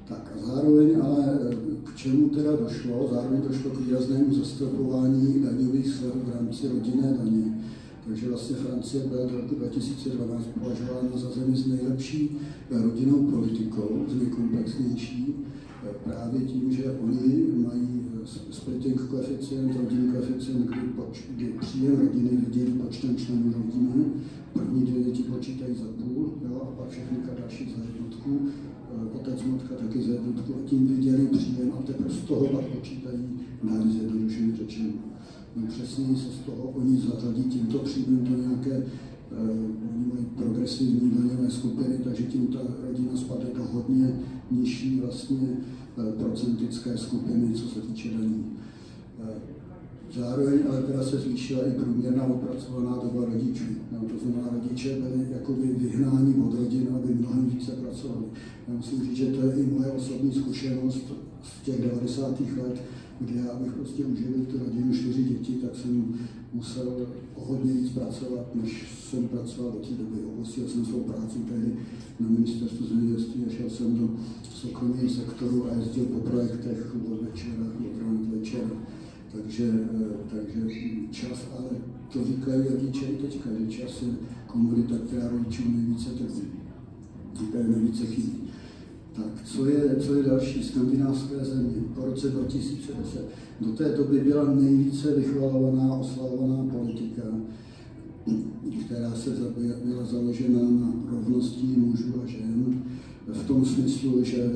Tak a zároveň ale k čemu teda došlo? Zároveň došlo k výraznému zastropování daňových slev v rámci rodinné daně. Takže vlastně Francie byla do roku 2012 považována za zemi s nejlepší rodinnou politikou, s nejkomplexnější, právě tím, že oni mají splitting koeficient, rodinný koeficient, kdy příjem rodiny dělí počtem členů rodiny, první 2 děti počítají za půl, jo, a pak všechny další za jednotku, otec, matka taky za jednotku, a tím vydělí příjem a teprve z toho pak počítají dále zjednodušeně řečeno. Přesněji se z toho oni zařadí tímto příjmem do nějaké progresivní daňové skupiny, takže tím ta rodina spadne do hodně nižší vlastně procentické skupiny, co se týče daní. Zároveň ale teda se zvýšila i průměrná odpracovaná doba rodičů. No, to znamená, rodiče byli jakoby vyhnáni od rodin, aby mnohem více pracovali. Já musím říct, že to je i moje osobní zkušenost z těch 90. let, kdy já bych prostě uživil tu rodinu 4 děti, tak jsem musel hodně víc pracovat, než jsem pracoval do té doby. Opustil jsem svou práci tehdy na ministerstvu zemědělství a šel jsem do soukromého sektoru a jezdil po projektech od večera, od rána do večera. Takže čas, ale to říkají rodiče i teďka, že čas je komodita, která rodičům nejvíce trpí, nejvíce chybí. Tak, co je další? Skandinávské země po roce 2010. Do té doby byla nejvíce vychvalovaná, oslavovaná politika, která se byla založena na rovnosti mužů a žen, v tom smyslu, že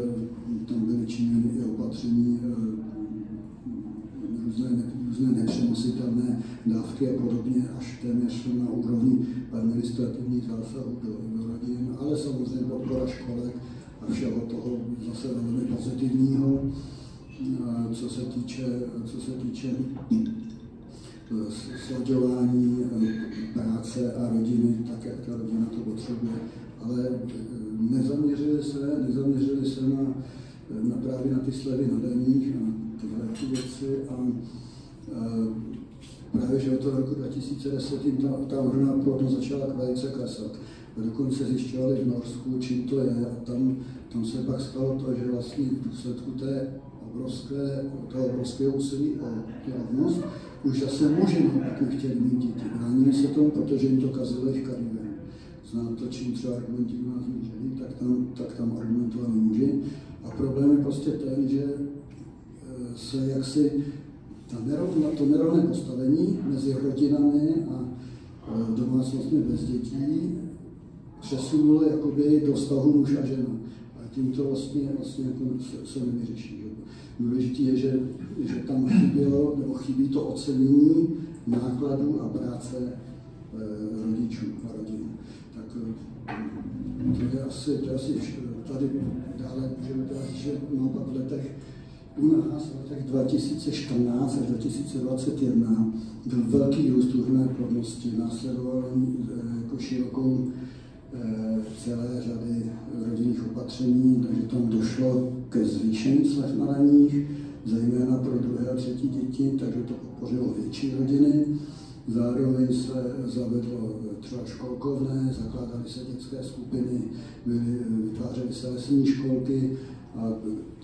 tam byly činěny i opatření, různé nepřenositelné dávky a podobně, až téměř na úrovni administrativních zásahů do rodin, ale samozřejmě podpora školek a všeho toho zase velmi pozitivního. Co se týče slaďování práce a rodiny, tak jak ta rodina to potřebuje, ale nezaměřili se na právě na ty slevy na daních, na tyhle věci a právě, že od toho roku 2010 jim ta rodinná plodnost začala velice klesat. Dokonce zjišťovali v Norsku, čím to je, a tam se pak stalo to, že vlastně v důsledku toho obrovského úsilí o rovnost už zase muži naopak nechtěli mít děti. Bránili se tomu, protože jim to kazilo jejich kariéru. Znám to, čím třeba argumentují nás ženy, tak tam argumentovali muži. A problém je prostě ten, že se jaksi to nerovné postavení mezi rodinami a domácnostmi bez dětí přesunulo jakoby do vztahu muž a žena. A tím to vlastně jako se nevyřeší. Důležité je, že tam chybí to ocenění nákladů a práce rodičů a rodin. Tak to je asi tady dále můžeme říct, že naopak v letech u nás v letech 2014 až 2021 byl velký růst úhrnné plodnosti, následoval jako širokou celé řady rodinných opatření, takže tam došlo ke zvýšení slev na daních, zejména pro 2. a 3. děti, takže to podpořilo větší rodiny. Zároveň se zavedlo třeba školkovné, zakládaly se dětské skupiny, vytvářely se lesní školky a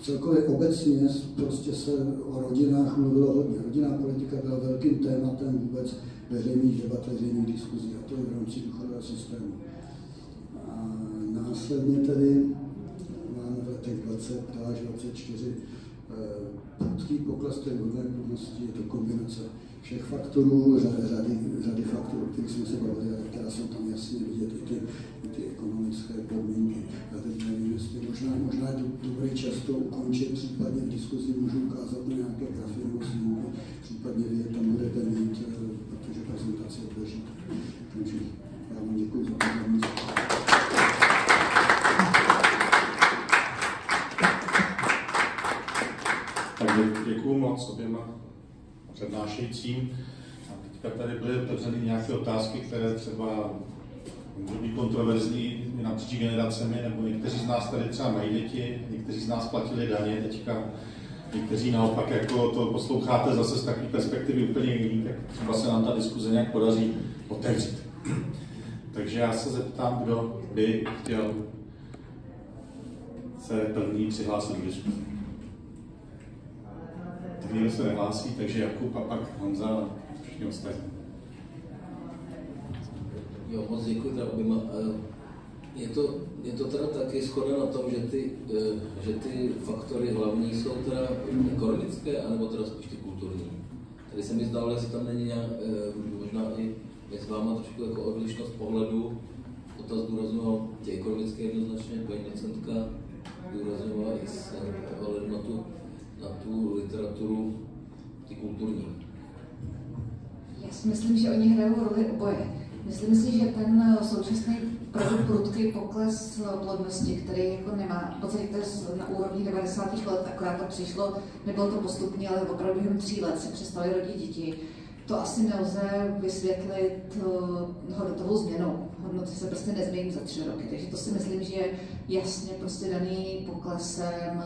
celkově obecně prostě se o rodinách mluvilo hodně. Rodinná politika byla velkým tématem vůbec veřejných debat, veřejných diskuzí, a to i v rámci důchodového systému. A následně tedy máme v letech 20 až 24 prudký pokles té úhrnné plodnosti, je to kombinace všech faktorů, řady faktorů, o kterých jsme se bavili, která jsou tam jasně vidět, i ty ekonomické podmínky. Já teď nevím, jestli možná je dobrý čas to ukončit, případně v diskuzi můžu ukázat na nějaké grafy nebo snímky, případně vy je tam budete mít, protože prezentace odloží. Takže já vám děkuji za pozornost. Takže děkuji moc oběma přednášejícím. A teďka tady byly otevřeny nějaké otázky, které třeba můžou být kontroverzní napříč generacemi, nebo někteří z nás tady třeba mají děti, někteří z nás platili daně teďka, někteří naopak jako to posloucháte zase z takové perspektivy úplně jiný, tak třeba se nám ta diskuze nějak podaří otevřít. Takže já se zeptám, kdo by chtěl se první přihlásit do diskuze. Tak nikdo se nehlásí, takže Jakub a pak Honza a všichni ostatní. Jo, moc děkuji teda oběma. Je to teda taky shoda na tom, že ty faktory hlavní jsou teda ekonomické, anebo teda spíš ty kulturní. Tady se mi zdálo, jestli tam není nějak, možná i s váma trošku jako odlišnost pohledu. Otaz zdůrazňoval ty ekonomické jednoznačně, paní docentka zdůrazňovala i s ohledem na tu literaturu, ty kulturní. Já si myslím, že oni hrajou roli oboje. Myslím si, že ten současný prudký pokles plodnosti, který jako nemá, v podstatě na úrovni 90. let, akorát to přišlo, nebylo to postupně, ale opravdu během 3 let se přestali rodit děti. To asi nelze vysvětlit hodnotovou změnou. Hodnoty se prostě nezmění za 3 roky, takže to si myslím, že je jasně prostě daný poklesem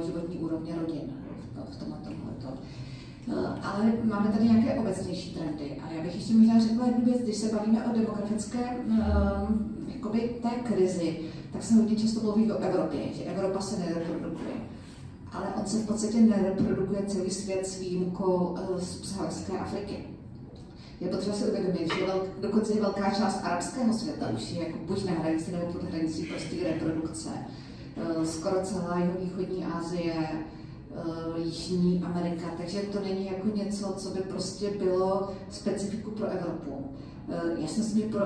životní úrovně rodin v tomto. Ale máme tady nějaké obecnější trendy. A já bych ještě možná řekla jednu věc, když se bavíme o demografické jakoby té krizi, tak se hodně často mluví o Evropě, že Evropa se nereprodukuje. Ale on se v podstatě nereprodukuje celý svět s výjimkou subsaharské Afriky. Je potřeba si uvědomit, že dokonce je velká část arabského světa už je jako buď na hranici nebo pod hranicí prostě reprodukce. Skoro celá jihovýchodní Asie, Jižní Amerika, takže to není jako něco, co by prostě bylo specifiku pro Evropu. Jasně si mě pro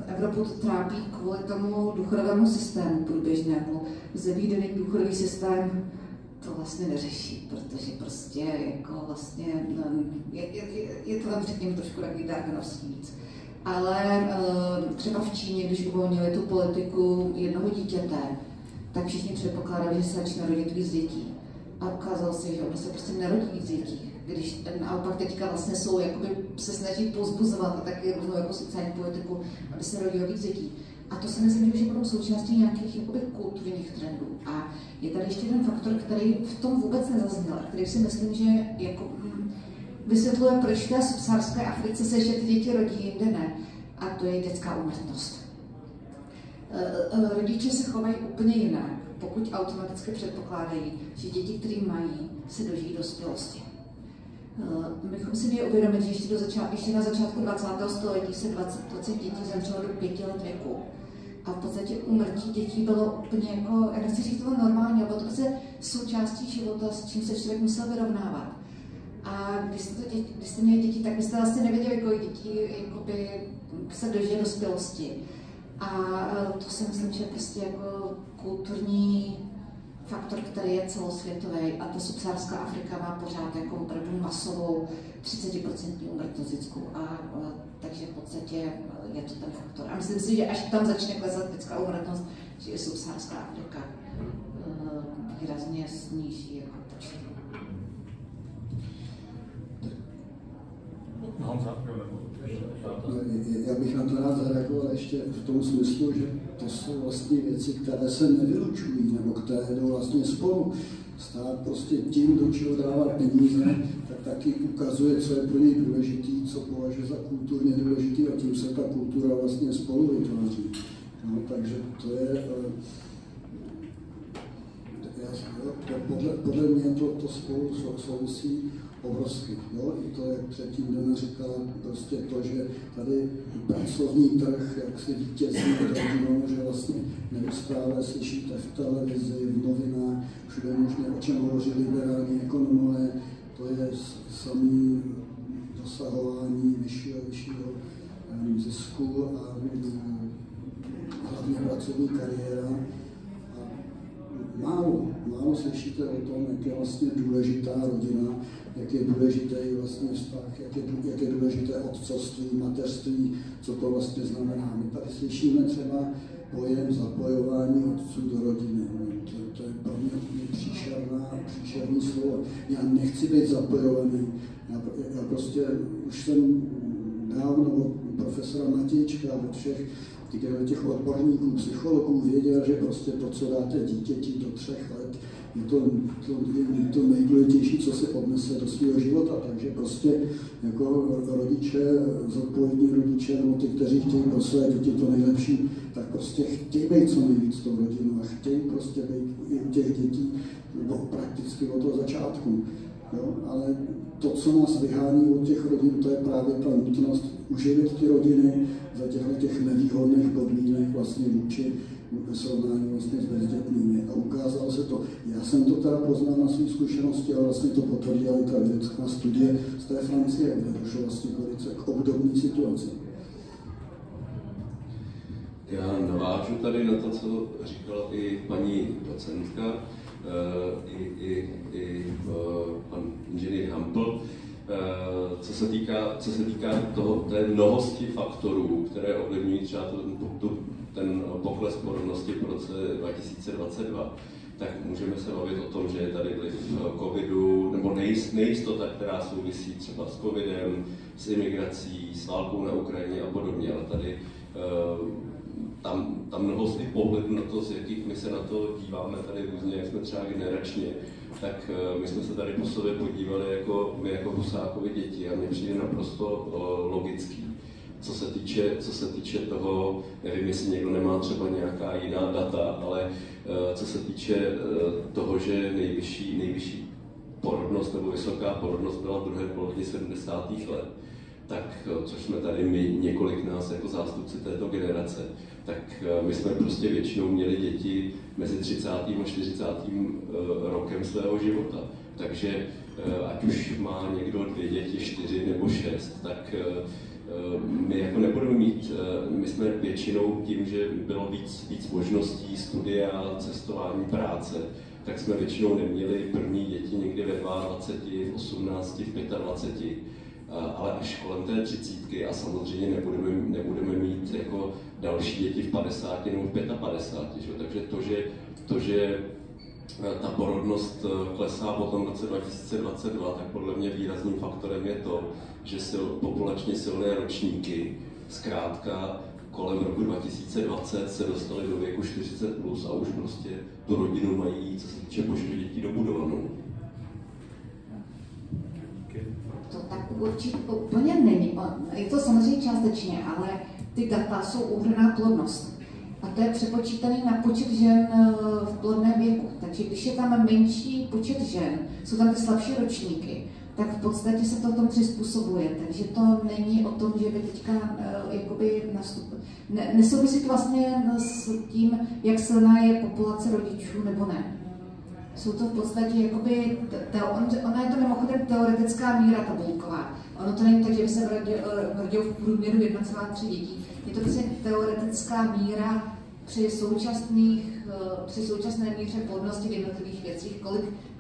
Evropu to trápí kvůli tomu důchodovému systému průběžnému. Zemí důchodový systém to vlastně neřeší, protože prostě jako vlastně je to tam řekněme trošku takový darwinovský víc. Ale třeba v Číně, když uvolnili tu politiku jednoho dítěte, tak všichni předpokládali, že se začne rodit víc dětí. A ukázalo se, že ono se prostě nerodí víc dětí. Když naopak teďka vlastně jsou, jakoby se snaží pozbuzovat a taky různou jako sociální politiku, aby se rodilo víc dětí. A to se myslím, že je potom součástí nějakých jakoby kulturních trendů. A je tady ještě jeden faktor, který v tom vůbec nezazněl, který si myslím, že jako vysvětluje, proč v té subsaharské Africe se ještě ty děti rodí, jinde ne. A to je dětská úmrtnost. Rodiče se chovají úplně jinak, pokud automaticky předpokládají, že děti, které mají, se dožijí dospělosti. My bychom si měli uvědomit, že ještě na začátku 20. století se 20 dětí zemřelo do 5 let věku. A v podstatě úmrtí dětí bylo úplně jako, já nechci říct to normálně, bylo to prostě součástí života, s čím se člověk musel vyrovnávat. A když jste měli děti, tak byste vlastně nevěděli, kolik dětí jakoby, se dožije dospělosti. A to si myslím, že je prostě jako kulturní faktor, který je celosvětový, a ta subsaharská Afrika má pořád jako opravdu masovou 30% úmrtnost lidskou, takže v podstatě je to ten faktor. A myslím si, že až tam začne klesat lidská úmrtnost, že je subsaharská Afrika výrazně sníží jako počet. Já bych na to rád zareagoval ještě v tom smyslu, že to jsou vlastně věci, které se nevylučují, nebo které jdou vlastně spolu. Stát prostě tím, do čeho dává peníze, tak taky ukazuje, co je pro něj důležitý, co považuje za kulturně důležitý, a tím se ta kultura vlastně spolu vytváří. No, takže to je... podle mě to spolu souvisí obrovsky. Jo? I to, jak předtím Dana říkala, prostě to, že tady pracovní trh, jak si vítězí rodinou, že vlastně neustále slyšíte v televizi, v novinách, všude možné, o čem hovoří liberální ekonomové, to je samý dosahování vyššího zisku a hlavně pracovní kariéra. Málo slyšíte o tom, jak je vlastně důležitá rodina, jak je důležitý vlastně vztah, jak je důležité otcovství, mateřství, co to vlastně znamená. My tady slyšíme třeba pojem zapojování otců do rodiny. To je pro mě příšerný slovo. Já nechci být zapojovaný. Já prostě už jsem dávno od profesora Matějčka, od všech těch odborníků, psychologů věděl, že prostě to, co dáte dítěti do 3 let, je to nejdůležitější, co se odnese do svého života. Takže prostě jako rodiče, zodpovědní rodiče, nebo ty, kteří chtějí pro své děti to nejlepší, tak prostě chtějí být co nejvíc tou rodinou a chtějí prostě být i u těch dětí prakticky od toho začátku. Jo? Ale to, co nás vyhání od těch rodin, to je právě ta nutnost uživit ty rodiny za těch nevýhodných podmínek vlastně vůči srovnání vlastně s bezdětnými. A ukázalo se to. Já jsem to teda poznal na své zkušenosti, ale vlastně to potvrdila i ta vědecká studie z té Francie, kde došlo vlastně k obdobné situaci. Já navážu tady na to, co říkala i paní docentka, i pan inženýr Hampl. Co se týká té mnohosti faktorů, které ovlivňují třeba ten pokles porodnosti v roce 2022, tak můžeme se bavit o tom, že je tady vliv covidu, nebo nejistota, která souvisí třeba s covidem, s imigrací, s válkou na Ukrajině a podobně, ale tady ta mnohost i pohledu na to, z jakých my se na to díváme tady různě, jak jsme třeba generačně, tak my jsme se tady po sobě podívali my jako Husákovi děti a mně přijde naprosto logický. Co se týče toho, nevím, jestli někdo nemá třeba nějaká jiná data, ale co se týče toho, že nejvyšší porodnost nebo vysoká porodnost byla v druhé polovině 70. let, tak což jsme tady my, několik nás jako zástupci této generace, tak my jsme prostě většinou měli děti mezi 30. a 40. rokem svého života. Takže ať už má někdo 2 děti, 4 nebo 6, tak my jako nebudeme mít, my jsme většinou tím, že bylo víc možností studia, cestování, práce, tak jsme většinou neměli první děti někdy ve 22, v 18, v 25, ale až kolem té 30 a samozřejmě nebudeme mít jako další děti v 50 nebo v 55, že? Takže to, že ta porodnost klesá potom v roce 2022, tak podle mě výrazným faktorem je to, že populačně silné ročníky zkrátka kolem roku 2020 se dostali do věku 40+ a už prostě tu rodinu mají, co se týče počtu dětí, dobudovanou. To tak určitě úplně není. Je to samozřejmě částečně, ale ty data jsou úhrnná plodnost. A to je přepočítaný na počet žen v plodném věku. Takže když je tam menší počet žen, jsou tam ty slabší ročníky, tak v podstatě se to tom přizpůsobuje. Takže to není o tom, že by teďka jakoby nesouvisí to vlastně s tím, jak silná je populace rodičů nebo ne. Jsou to v podstatě jakoby, ona je to mimochodem teoretická míra tabulková. Ono to není tak, že by se rodilo v průměru 1,3 dětí. Je to prostě teoretická míra při současné míře plodnosti v jednotlivých věcích,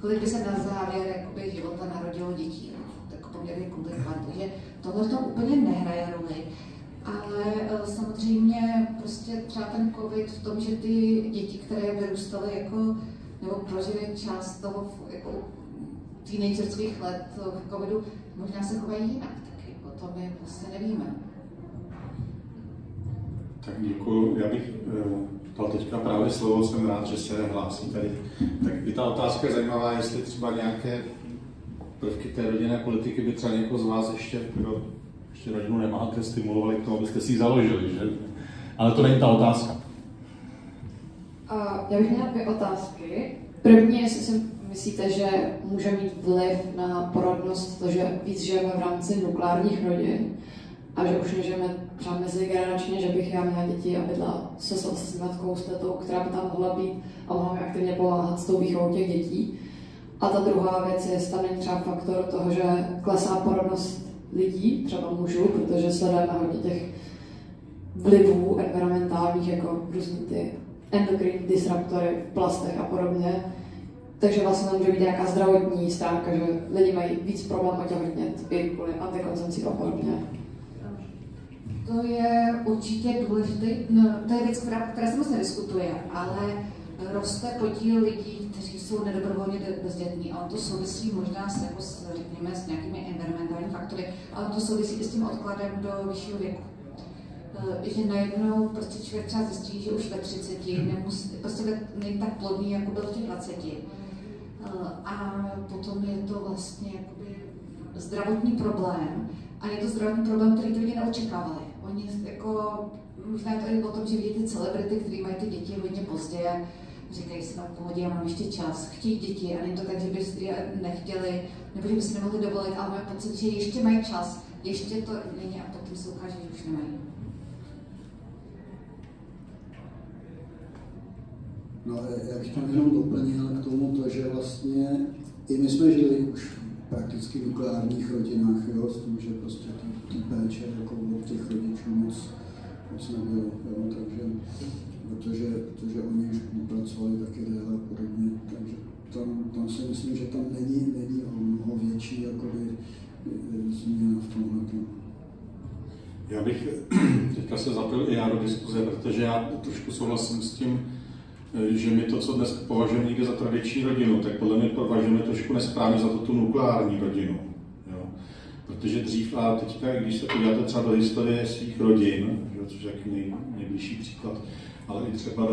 kolik by se na závěr jakoby, života narodilo dětí. Tak poměrně komplikované. Takže tohle v tom úplně nehraje roli. Ale samozřejmě prostě třeba ten covid v tom, že ty děti, které vyrůstaly jako nebo prožili část toho jako teenagerských let v covidu, možná se chovají jinak, taky o tom my prostě nevíme. Tak děkuju. Já bych dal teďka právě slovo, jsem rád, že se hlásí tady. Tak i ta otázka je zajímavá, jestli třeba nějaké prvky té rodinné politiky by třeba někoho z vás ještě rodinu nemáte, stimulovali k tomu, abyste si ji založili, že? Ale to není ta otázka. Já bych měla 2 otázky. První, jestli si myslíte, že může mít vliv na porodnost to, že víc žijeme v rámci nukleárních rodin a že už nežijeme třeba mezigeneračně, že bych já měla děti a bydla s matkou, s tetou, která by tam mohla být a mohla mi aktivně pomáhat s tou výchovou těch dětí. A ta druhá věc je, jestli tam není třeba faktor toho, že klesá porodnost lidí, třeba mužů, protože sledujeme hodně těch vlivů environmentálních, jako různý ty endokrinní disruptory v plastech a podobně. Takže vlastně může být nějaká zdravotní stránka, že lidi mají víc problémů těhotnět i kvůli antikoncepci a podobně. To je určitě důležitý, to je věc, která se moc nediskutuje, ale roste podíl lidí, kteří jsou nedobrovolně bezdětní a on to souvisí možná řekněme, s nějakými environmentálními faktory, ale to souvisí i s tím odkladem do vyššího věku. Že najednou prostě člověk třeba zjistí, že už ve 30 prostě není tak plodný, jako byl v těch 20. A potom je to vlastně jakoby zdravotní problém. A je to zdravotní problém, který ty lidi neočekávali. Oni jako, možná je to i o tom, že vidí ty celebrity, kteří mají ty děti hodně pozdě, říkají si, no v pohodě, já mám ještě čas, chtějí děti a není to tak, že by je nechtěli, nebo že by si nemohli dovolit, ale mají pocit, že ještě mají čas, ještě to není a potom se ukáže, že už nemají. No, já bych tam jenom doplnil k tomu to, že vlastně i my jsme žili už prakticky v nukleárních rodinách, jo, s tím, že prostě ty péče jako od těch rodičů moc nebylo, jo, takže protože oni už pracovali taky déle a podobně, takže tam si myslím, že tam není o mnoho větší jakoby změna v tomhle. Já bych teďka se zapojil i já do diskuze, protože já trošku souhlasím s tím, že my to, co dnes považujeme někde za tradiční rodinu, tak podle mě považujeme trošku nesprávně za to tu nukleární rodinu. Jo? Protože dřív, a teďka, když se podíváte třeba do historie svých rodin, což je takový nejbližší příklad, ale i třeba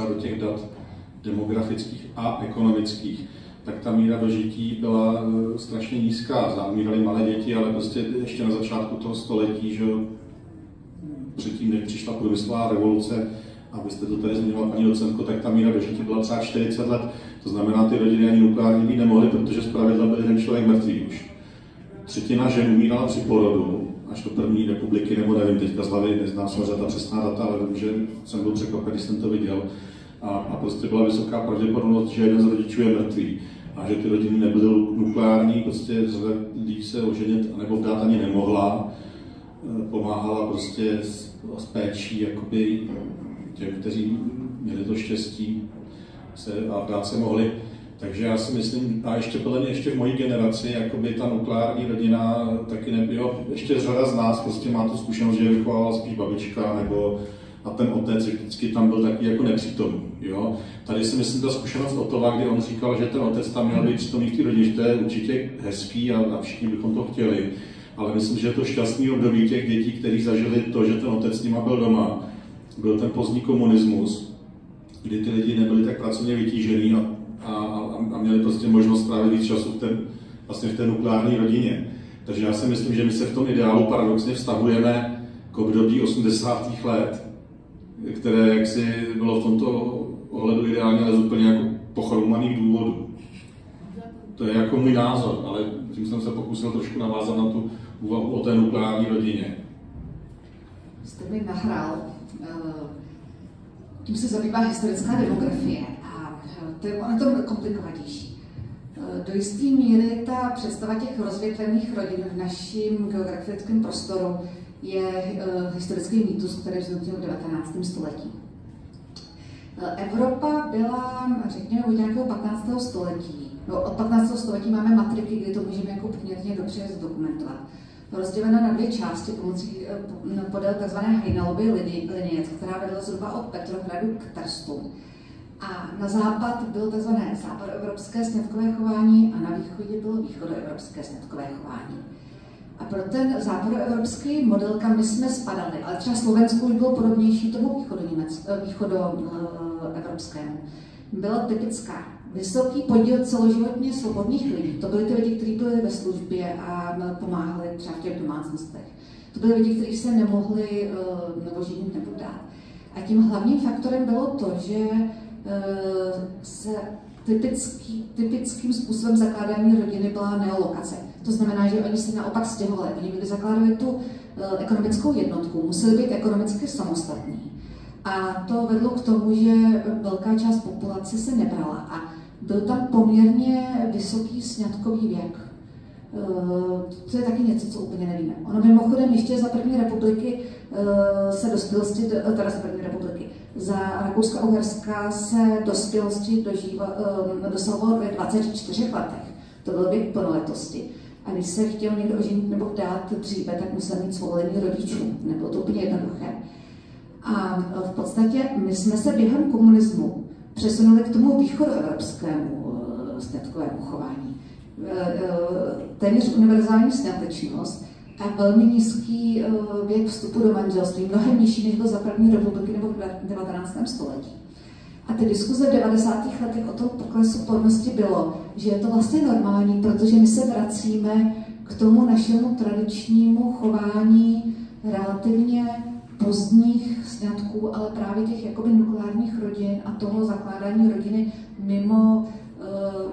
do těch dat demografických a ekonomických, tak ta míra dožití byla strašně nízká. Umíraly malé děti, ale prostě ještě na začátku toho století, že předtím, než přišla průmyslová revoluce, abyste to tady zmiňovala, paní docentko, tak ta míra dožití byla třeba 40 let. To znamená, ty rodiny ani nukleární být nemohly, protože zpravidla byl jeden člověk mrtvý už. Třetina žen umírala při porodu, až do první republiky, nebo nevím, teďka z hlavy, neznám samozřejmě ta přesná data, ale vím, že jsem byl překvapen, když jsem to viděl. A prostě byla vysoká pravděpodobnost, že jeden z rodičů je mrtvý. A že ty rodiny nebyly nukleární, prostě řada lidí se oženit nebo vdát ani nemohla. Pomáhala prostě s péčí jakoby těm, kteří měli to štěstí a vdát se mohli. Takže já si myslím, a ještě podle mě ještě v mojí generaci, jakoby ta nukleární rodina taky nebyla, ještě řada z nás prostě má tu zkušenost, že vychovala spíš babička, nebo a ten otec vždycky tam byl taky jako nepřítomný. Jo? Tady si myslím, ta zkušenost Otova, kdy on říkal, že ten otec tam měl být přítomný v té rodině, že to je určitě hezký a všichni bychom to chtěli. Ale myslím, že je to šťastný období těch dětí, kteří zažili to, že ten otec s nima byl doma. Byl ten pozdní komunismus, kdy ty lidi nebyli tak pracovně vytížený a měli prostě možnost strávit víc času vlastně v té nukleární rodině. Takže já si myslím, že my se v tom ideálu paradoxně vztahujeme k období 80. let, které jaksi bylo v tomto ohledu ideálně, ale z úplně jako pochromaných důvodů. To je jako můj názor, ale tím jsem se pokusil trošku navázat na tu úvahu o té nukleární rodině. Jste mi nahrál. Tím se zabývá historická demografie a to je to komplikovanější. Do jisté míry ta představa těch rozvětvených rodin v našem geografickém prostoru je historický mýtus, který vznikl v 19. století. Evropa byla, řekněme, od nějakého 15. století. No, od 15. století máme matriky, kdy to můžeme jako poměrně dobře zdokumentovat. Rozdělena na dvě části podél tzv. Heinalovy linie, která vedla zhruba od Petrohradu k Terstu. A na západ bylo tzv. Západoevropské sňatkové chování a na východě bylo východoevropské sňatkové chování. A pro ten západoevropský model, kam my jsme spadali, ale třeba Slovensko už bylo podobnější tomu východoevropskému, byla typická. Vysoký podíl celoživotně svobodných lidí. To byli ty lidi, kteří byli ve službě a pomáhali třeba v těch domácnostech. To byli lidi, kteří se nemohli nebo ženit nebo dát. A tím hlavním faktorem bylo to, že se typickým způsobem zakládání rodiny byla neolokace. To znamená, že oni se naopak stěhovali. Oni, když zakládali tu ekonomickou jednotku, museli být ekonomicky samostatní. A to vedlo k tomu, že velká část populace se nebrala a byl tam poměrně vysoký sňatkový věk. To je taky něco, co úplně nevíme. Ono mimochodem ještě za první republiky se dospělosti, teda za první republiky, za Rakouska-Uherska se dospělosti dosahovalo ve 24 letech. To byl věk plnoletosti. A když se chtěl někdo oženit nebo dát dříve, tak musel mít svolení rodičů. Nebylo to úplně jednoduché. A v podstatě my jsme se během komunismu přesunuli k tomu východoevropskému sňatkovému chování. Téměř univerzální sňatečnost a velmi nízký věk vstupu do manželství, mnohem nižší, než byl za první republiky nebo v 19. století. A ty diskuze v 90. letech o tom poklesu plodnosti bylo, že je to vlastně normální, protože my se vracíme k tomu našemu tradičnímu chování relativně pozdních sňatků, ale právě těch jakoby nukleárních rodin a toho zakládání rodiny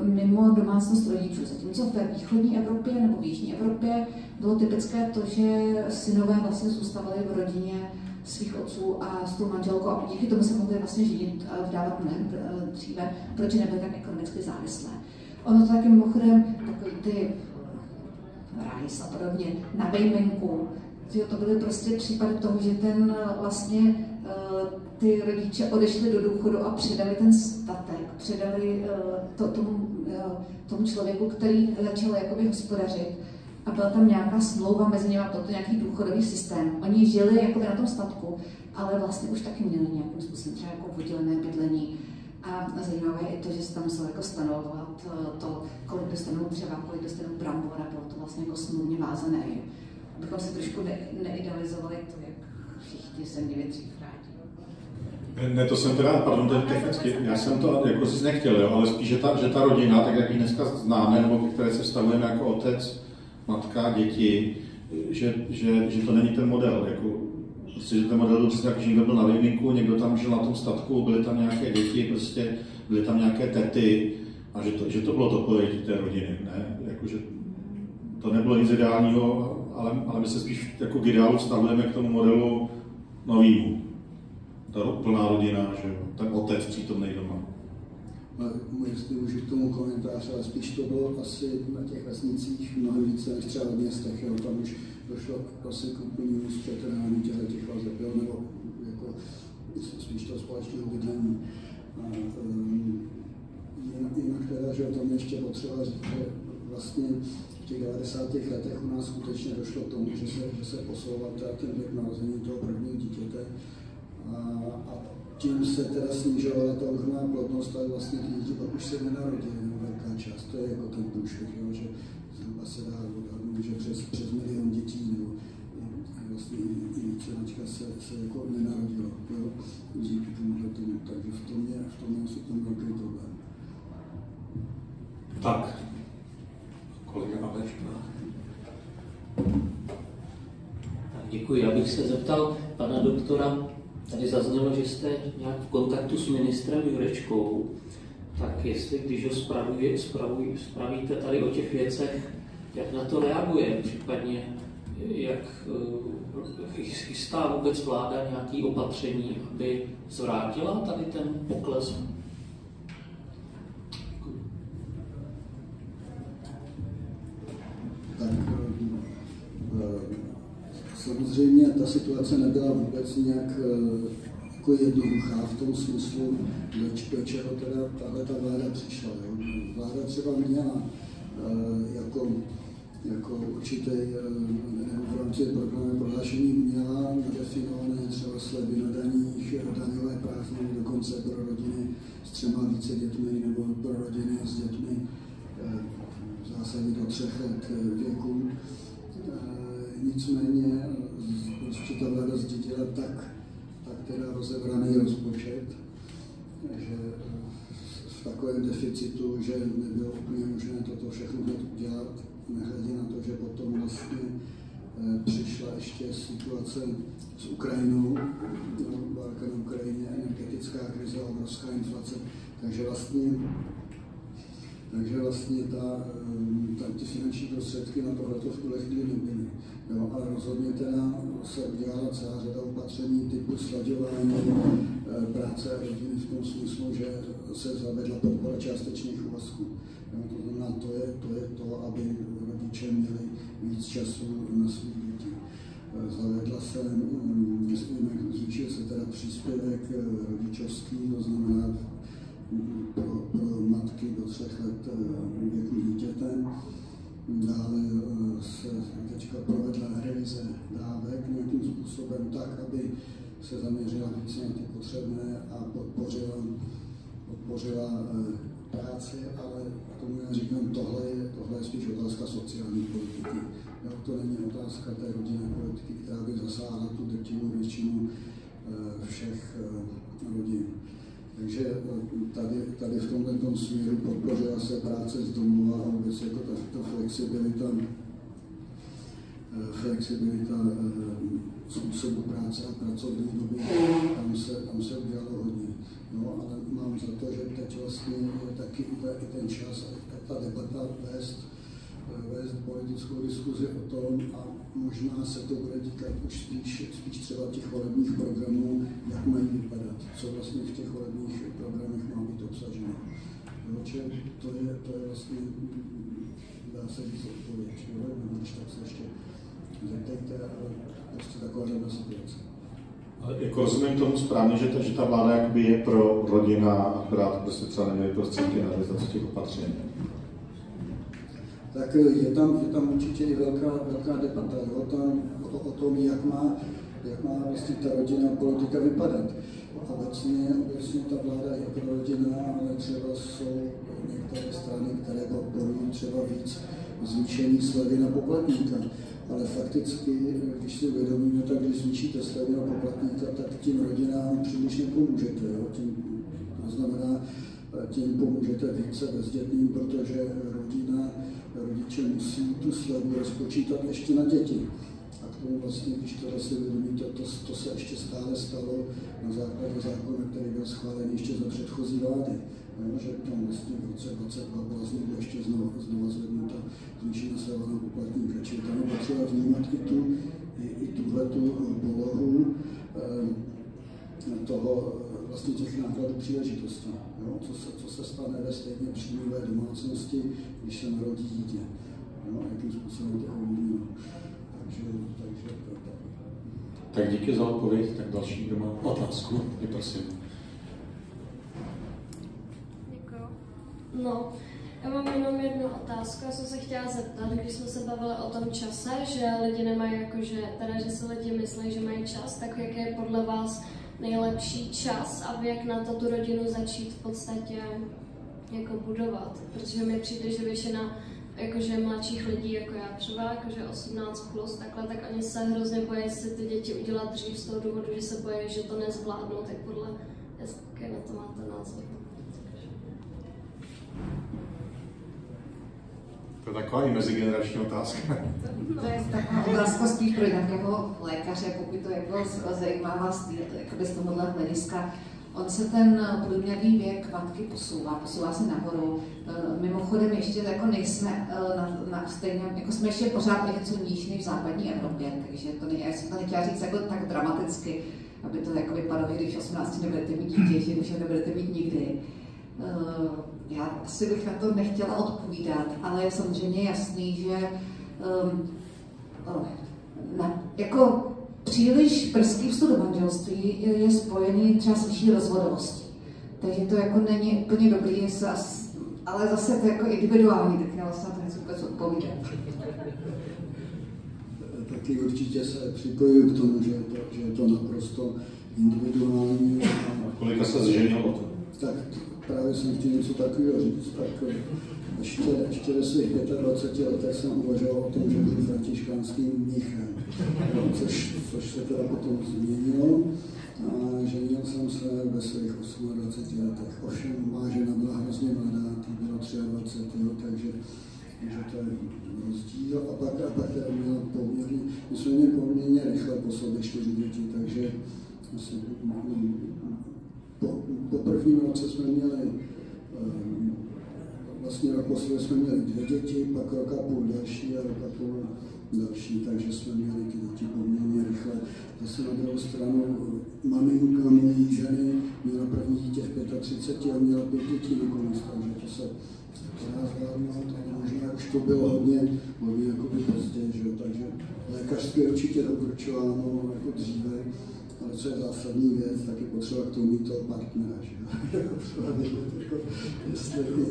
mimo domácnost rodičů. Zatímco ve východní Evropě nebo v jižní Evropě bylo typické to, že synové vlastně zůstávali v rodině svých otců a s tou manželkou a díky tomu se mohli vlastně ženit a vdávat mnohem dříve, protože nebyly tak ekonomicky závislé. Ono to taky mimochodem, takový ty Rice a podobně, na vejmenku, to byly prostě případy toho, že ten vlastně ty rodiče odešli do důchodu a přidali ten statek předali tomu člověku, který začal jakoby hospodařit a byla tam nějaká smlouva mezi nimi, byl to nějaký důchodový systém. Oni žili jakoby na tom statku, ale vlastně už taky měli nějakým způsobem třeba jako oddělené bydlení. A zajímavé je i to, že se tam muselo jako stanovovat to, kolik dostanou dřeva, kolik dostanou brambor, a bylo to vlastně jako smluvně vázané. Abychom si trošku neidealizovali to, jak všichni se měli dřív rádi. Ne, to jsem teda, pardon, technicky, já jsem to jako si nechtěl, jo, ale spíš, že ta rodina, tak jak ji dneska známe, nebo ke které se vztahujeme jako otec, matka, děti, že to není ten model, jako, prostě, že ten model byl prostě tak, že někdo byl na výjimku, někdo tam žil na tom statku, byly tam nějaké děti, prostě byly tam nějaké tety, a že to bylo to pojetí té rodiny, ne? Jako, že to nebylo nic ideálního, ale my se spíš jako k ideálu vztahujeme k tomu modelu novýmu. Ta plná rodina, že ten otec přítomný doma. Jestli můžu k tomu komentář, ale spíš to bylo asi na těch vesnicích mnohem více než třeba v městech. Jo. Tam už došlo asi k úplnému zpřetrhání těch vazeb, nebo jako spíš toho společného bydlení. Jinak teda, že tam ještě potřeba říct, že vlastně v těch 90. letech u nás skutečně došlo k tomu, že se posouval ten věk narození toho prvního dítěte. A tím se teda snižovala ta odhrná plodnost, ale vlastně ty děti pak už se nenarodily, velká část. To je jako ten průšvih, že zhruba se dá odhadnout, že přes 1 milion dětí, nebo vlastně i vícenačka se jako nenarodilo, jo, díky tomuhle tomu. Takže v tom je asi ten velký problém. Tak, kolega Aleška. Děkuji, já bych se zeptal pana doktora. Tady zaznělo, že jste nějak v kontaktu s ministrem Jurečkou, tak jestli, když ho spravíte tady o těch věcech, jak na to reaguje, případně jak chystá vůbec vláda nějaké opatření, aby zvrátila tady ten pokles? Tak samozřejmě ta situace nebyla vůbec nějak jako jednoduchá v tom smyslu, do čeho teda tahle ta vláda přišla. Jo. Vláda třeba měla jako určitý, nebo v rámci programového prohlášení měla nadefinované třeba slevy na daních, daňové prázdniny dokonce pro rodiny s 3 více dětmi nebo pro rodiny s dětmi v zásadě do 3 let věku. Nicméně prostě ta vláda zdědila tak teda rozebraný rozpočet, že v takovém deficitu, že nebylo úplně možné toto všechno udělat, nehledě na to, že potom vlastně přišla ještě situace s Ukrajinou, válka na Ukrajině, energetická krize, obrovská inflace, takže vlastně ty finanční prostředky na tohleto v tuhle chvíli nebyly. Jo, ale rozhodně teda se udělala celá řada opatření typu slaďování práce a rodiny v tom smyslu, že se zavedla podpora částečných úvazků. To znamená, to je to, aby rodiče měli víc času na svých děti. Zavedla se, zvýšil se teda příspěvek rodičovský, to znamená pro matky do 3 let věku dítěte. Dále se teďka provedla revize dávek nějakým způsobem tak, aby se zaměřila více na ty potřebné a podpořila práci, ale tomu já říkám, tohle je spíš otázka sociální politiky. Jo, to není otázka té rodinné politiky, která by zasáhla tu drtivou většinu všech rodin. Takže tady v tomto směru podpořila se práce z domova a vůbec jako ta flexibilita způsobu práce a pracovní doby, tam se udělalo hodně. No, ale mám za to, že teď vlastně je taky ten čas ta debata vést politickou diskuzi o tom a možná se to bude týkat už spíš třeba těch volebních programů, jak mají vypadat, co vlastně v těch volebních programech má být obsaženo. To je vlastně, dá se říct odpověď, nebo když tak se ještě zeptejte, ale prostě taková situace. Jako rozumím tomu správně, že ta vláda jakoby je pro rodina, akorát prostě třeba neměli prostředky na realizaci těch opatření. Tak je tam určitě i velká debata o tom, jak má vlastně ta rodinná politika vypadat. Obecně ta vláda je pro rodina, ale třeba jsou některé strany, které podporují třeba víc zvýšení slevy na poplatníka. Ale fakticky, když si uvědomíme, tak když zvýšíte slevy na poplatníka, tak tím rodinám příliš nepomůžete. Jo? To znamená, tím pomůžete více bezdětným, protože rodiče musí tu slevu rozpočítat ještě na děti. A k tomu vlastně, když to si uvědomíte, to se ještě stále stalo na základě zákona, který byl schválen ještě za předchozí vlády. Že tam vlastně v roce 2022 byla znovu ještě znova zvednuta zvýšená sleva na poplatníka. Čili tam je potřeba vnímat i tuhletu polohu toho vlastně těch nákladů příležitostí. Co se stane ve stejně příjmové domácnosti, když se narodí dítě. Jakým způsobem to ovlivní. Takže tak díky za odpověď. Tak další, kdo má otázku, prosím. Děkuji. No, já mám jenom jednu otázku. Já jsem se chtěla zeptat, když jsme se bavili o tom čase, že lidi nemají že si lidi myslí, že mají čas, tak jaký je podle vás nejlepší čas a jak na to tu rodinu začít v podstatě jako budovat? Protože mi přijde, že většina mladších lidí, jako já třeba, 18 plus, takhle, tak oni se hrozně bojí si ty děti udělat dřív z toho důvodu, že se bojí, že to nezvládnou, tak podle, jaký na to máte názor? To je taková i mezigenerační otázka. To je taková otázka spíš pro nějakého lékaře, pokud to jako zajímá vás z tohohle hlediska. On se ten průměrný věk matky posouvá se nahoru. Mimochodem ještě jako nejsme na stejně, jako jsme ještě pořád něco níž než v západní Evropě, takže já jsem to nechtěla říct jako tak dramaticky, aby to jako vypadalo, že když 18 nebudete mít dítě, že když ho nebudete mít nikdy. Já asi bych na to nechtěla odpovídat, ale je samozřejmě jasný, že jako příliš brzký vstup do manželství je spojený třeba s vyšší rozvodovostí. Takže to jako není úplně dobrý, ale zase to jako individuální, tak já vlastně na to nechci vůbec odpovídat. Taky určitě se připojuju k tomu, že je to naprosto individuální. A kolika se zženil o to? Tak právě jsem chtěl něco takového říct. Tak ještě ve svých 25 letech jsem uvažoval o tom, že budu františkánským mnichem, což se teda potom změnilo. A ženil jsem se ve svých 28 letech. Ovšem má žena byla hrozně mladá, ty bylo 23, takže to je rozdíl. A pak teda měla poměrně, my jsme měli poměrně rychle po sobě 4 děti, takže asi po prvním roce jsme měli vlastně rok posledně jsme měli 2 děti, pak rok a půl další a rok a půl další, takže jsme měli ty děti poměrně rychle. Zase na druhou stranu maminka mojí ženy měla první dítě v 35 a měla 5 dětí nakonec, takže to se dá zvládnout, ale možná už to bylo hodně jakoby pozdě, že jo, takže lékařské určitě doporučováno jako dříve, ale co je zásadní věc, tak je potřeba k tomu mít toho partnera, že jo.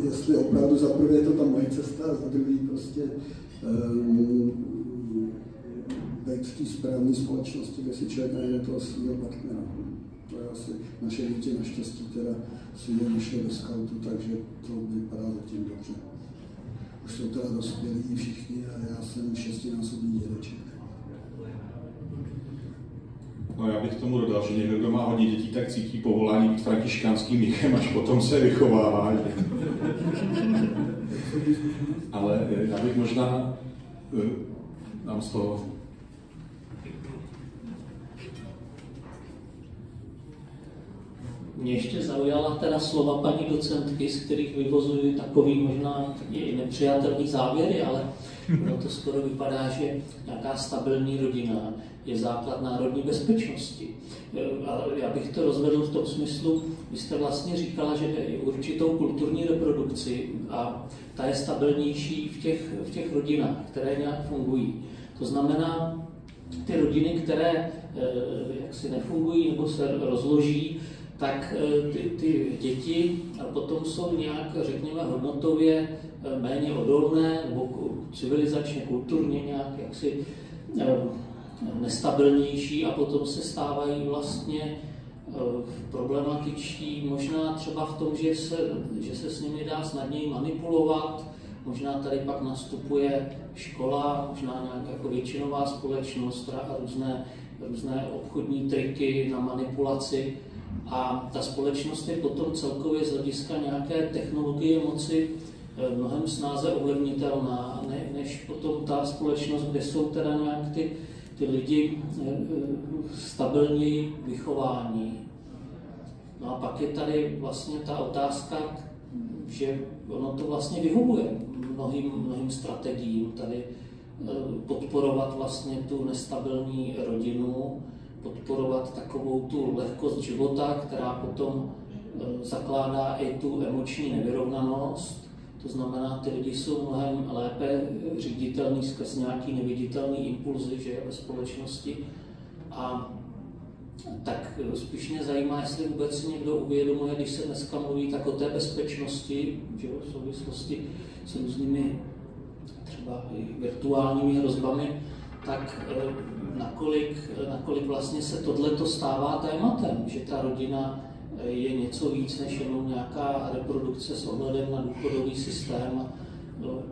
Jestli opravdu za prvé je to ta moje cesta a za druhý prostě být v té správné společnosti, kde si člověk najde toho svého partnera. To je asi naše dítě naštěstí teda si je našli ve skautu, takže to vypadá zatím dobře. Už jsou teda dospělí všichni a já jsem 6násobný dědeček. No já bych tomu dodal, že někdo, kdo má hodně dětí, tak cítí povolání být františkánským mnichem, až potom se vychovává. Ale já bych možná dám z toho. Mě ještě zaujala teda slova paní docentky, z kterých vyvozují takový možná i nepřijatelný závěry, ale to skoro vypadá, že nějaká stabilní rodina je základ národní bezpečnosti. Já bych to rozvedl v tom smyslu, vy jste vlastně říkala, že jde i určitou kulturní reprodukci a ta je stabilnější v těch rodinách, které nějak fungují. To znamená, ty rodiny, které jaksi nefungují nebo se rozloží, tak ty děti potom jsou nějak, řekněme, hodnotově méně odolné nebo civilizačně, kulturně nějak jaksi nestabilnější a potom se stávají vlastně problematičtí, možná třeba v tom, že se s nimi dá snadněji manipulovat, možná tady pak nastupuje škola, možná nějaká jako většinová společnost a různé obchodní triky na manipulaci. A ta společnost je potom celkově z hlediska nějaké technologie moci mnohem snáze ovlivnitelná, než potom ta společnost, kde jsou teda nějak ty lidi stabilněji vychování. No a pak je tady vlastně ta otázka, že ono to vlastně vyhovuje mnohým strategiím, tady podporovat vlastně tu nestabilní rodinu, podporovat takovou tu lehkost života, která potom zakládá i tu emoční nevyrovnanost. To znamená, ty lidi jsou mnohem lépe říditelný skrz nějaký neviditelný impulzy, že je ve společnosti. A tak spíš mě zajímá, jestli vůbec si někdo uvědomuje, když se dneska mluví tak o té bezpečnosti, že v souvislosti s různými třeba i virtuálními hrozbami, tak nakolik vlastně se tohleto stává tématem, že ta rodina je něco víc než jenom nějaká reprodukce s ohledem na důchodový systém.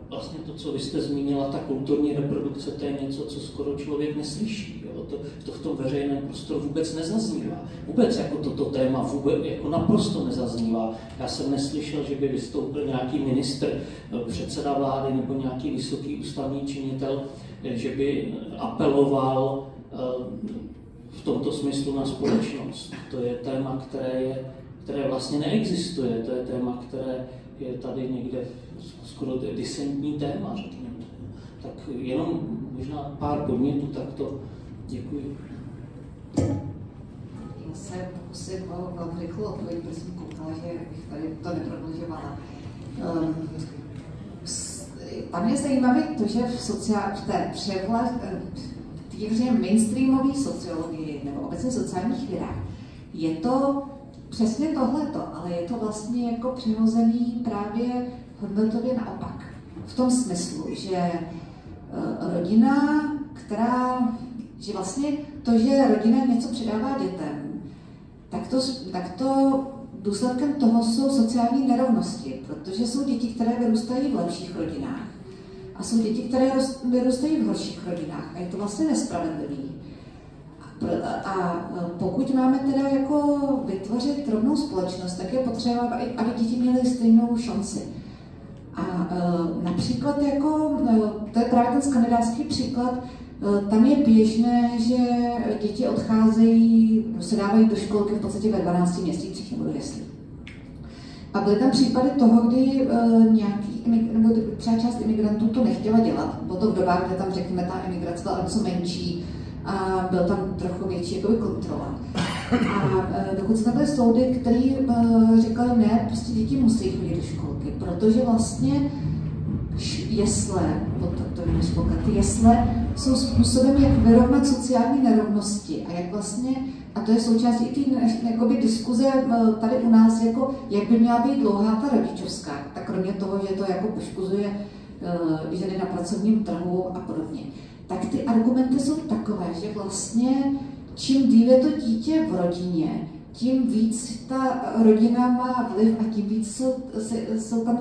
Vlastně to, co vy jste zmínila, ta kulturní reprodukce, to je něco, co skoro člověk neslyší. Jo? To v tom veřejném prostoru vůbec nezaznívá. Vůbec jako toto téma vůbec jako naprosto nezaznívá. Já jsem neslyšel, že by vystoupil nějaký ministr, předseda vlády nebo nějaký vysoký ústavní činitel, že by apeloval v tomto smyslu na společnost. To je téma, které vlastně neexistuje. To je téma, které je tady někde skoro disentní téma, řekněme. Tak jenom možná pár podnětů, tak to děkuji. Já se pokusím o velmi rychlou odpověď, protože jsem koukala, že bych tady to neprodlužovala. Tam je zajímavé to, že v té mainstreamové sociologii nebo obecně sociálních vědách je to přesně tohleto, ale je to vlastně jako přirozený právě hodnotově naopak. V tom smyslu, že rodina, že vlastně to, že rodina něco předává dětem, tak to důsledkem toho jsou sociální nerovnosti, protože jsou děti, které vyrůstají v lepších rodinách a jsou děti, které vyrůstají v horších rodinách a je to vlastně nespravedlivý. A pokud máme teda jako vytvořit rovnou společnost, tak je potřeba, aby děti měly stejnou šanci. A například jako, to je právě ten skandinávský příklad, tam je běžné, že děti odcházejí, se dávají do školky v podstatě ve 12 měsících nebo do jeslí. A byly tam případy toho, kdy nebo třeba část imigrantů to nechtěla dělat. Bylo to v dobách, kde tam, řekněme, ta imigrace byla něco menší a byl tam trochu větší jakoby kontrola. A dokud tam byly soudy, které říkali, ne, prostě děti musí chodit do školky, protože vlastně jesle, ty jesle jsou způsobem, jak vyrovnat sociální nerovnosti a jak vlastně, a to je součástí té diskuze tady u nás, jako jak by měla být dlouhá ta rodičovská, tak kromě toho, že to jako poškozuje ženy na pracovním trhu a podobně. Tak ty argumenty jsou takové, že vlastně čím díl je to dítě v rodině, tím víc ta rodina má vliv a tím víc jsou tam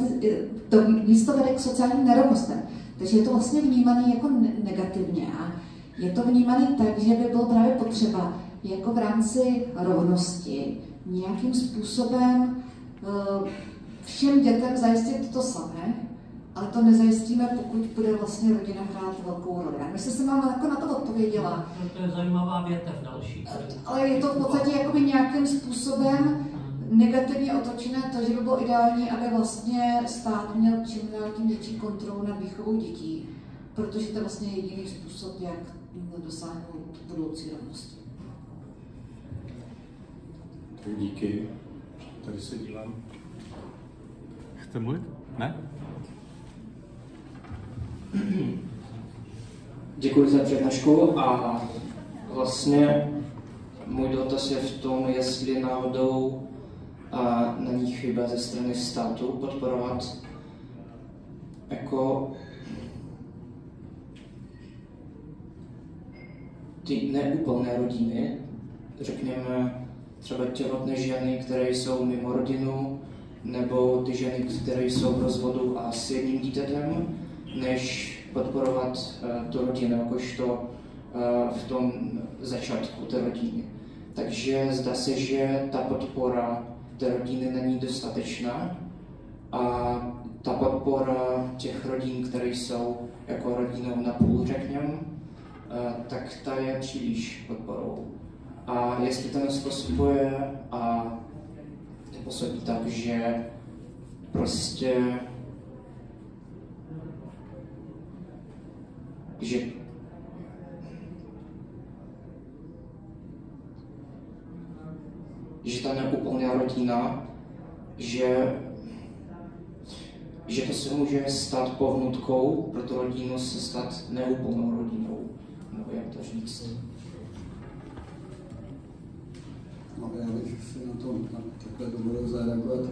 víc to vede k sociálním nerovnostem. Takže je to vlastně vnímané jako negativně a je to vnímané tak, že by bylo právě potřeba jako v rámci rovnosti nějakým způsobem všem dětem zajistit to samé, ale to nezajistíme, pokud bude vlastně rodina hrát velkou roli. Myslím, že jsem vám jako na to odpověděla. To je zajímavá větev další. Ale je to v podstatě jakoby nějakým způsobem negativně otočené to, že by bylo ideální, aby vlastně stát měl čím dál tím větší kontrolu nad výchovou dětí, protože to je vlastně jediný způsob, jak dosáhnout budoucí rovnosti. Díky. Tady se dívám. Chcete mluvit? Ne? Děkuji za přednášku a vlastně můj dotaz je v tom, jestli náhodou není chyba ze strany státu podporovat jako ty neúplné rodiny, řekněme třeba těhotné ženy, které jsou mimo rodinu, nebo ty ženy, které jsou v rozvodu a s jedním dítětem, než podporovat tu rodinu jakožto v tom začátku té rodiny. Takže zdá se, že ta podpora té rodiny není dostatečná a ta podpora těch rodin, které jsou jako rodinou na půl, řekněme, tak ta je příliš podporou. A jestli to nezpůsobuje a působí tak, že prostě že ta neúplná rodina, že to se může stát pohnutkou pro tu rodinu se stát neúplnou rodinou, nebo jak to říct. No, já bych si na to takhle dovolil zareagovat.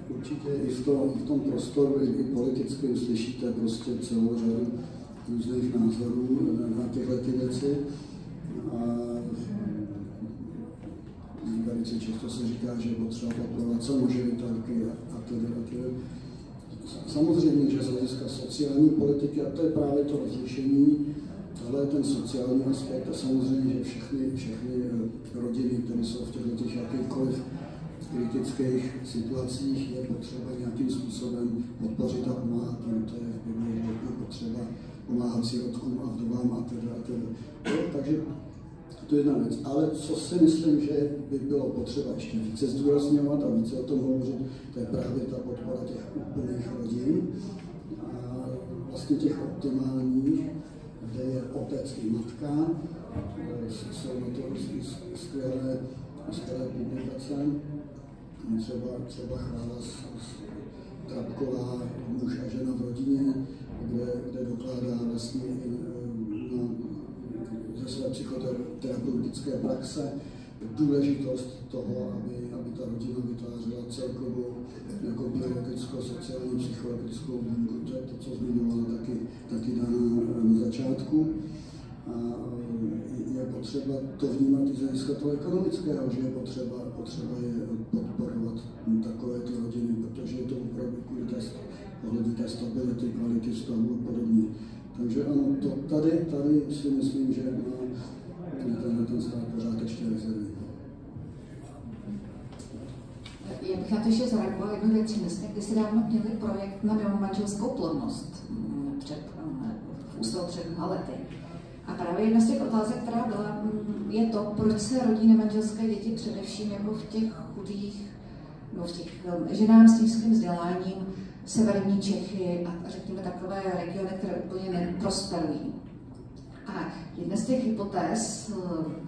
Určitě i v tom prostoru, i politicky uslyšíte prostě celou řadu různých názorů na tyhle ty věci. Velice často se říká, že je potřeba podporovat samoživitelky a tedy. Samozřejmě, že z hlediska sociální politiky, a to je právě to rozlišení, tohle je ten sociální aspekt a samozřejmě, že všechny rodiny, které jsou v těchto jakýchkoliv kritických situacích, je potřeba nějakým způsobem podpořit a pomáhat jim. To je v Biblii, že je potřeba pomáhat sirotkům a vdovám a tedy. Takže to je jedna věc. Ale co si myslím, že by bylo potřeba ještě více zdůrazňovat a více o tom hovořit, to je právě ta podpora těch úplných rodin a vlastně těch optimálních, kde je otec i matka. Jsou na to skvělé publikace. Třeba Chvála Trapková, muž a žena v rodině, kde dokládá vlastně ze své psychoterapeutické praxe důležitost toho, aby ta rodina vytvářela celkovou jako biologickou, sociální, psychologickou linku. To je to, co zmiňovala taky Dana na začátku. A je potřeba to vnímat i z hlediska toho ekonomického, že je potřeba je podporovat takovéto rodiny, protože je to opravdu kvůli ohledně té stability, kvality vztahu a podobně. Takže ano, tady si myslím, že má ten stát pořád ještě rezervy. Já bych na to ještě zareagovala jednu věc. Myslím, když se dávno měli projekt na mimomanželskou plodnost v ústavu před mnoha lety. A právě jedna z těch otázek, která byla, je to, proč se rodí nemanželské děti především jako v těch chudých, no v těch ženám s nízkým vzděláním, severní Čechy a řekněme takové regiony, které úplně neprosperují. A jedna z těch hypotéz,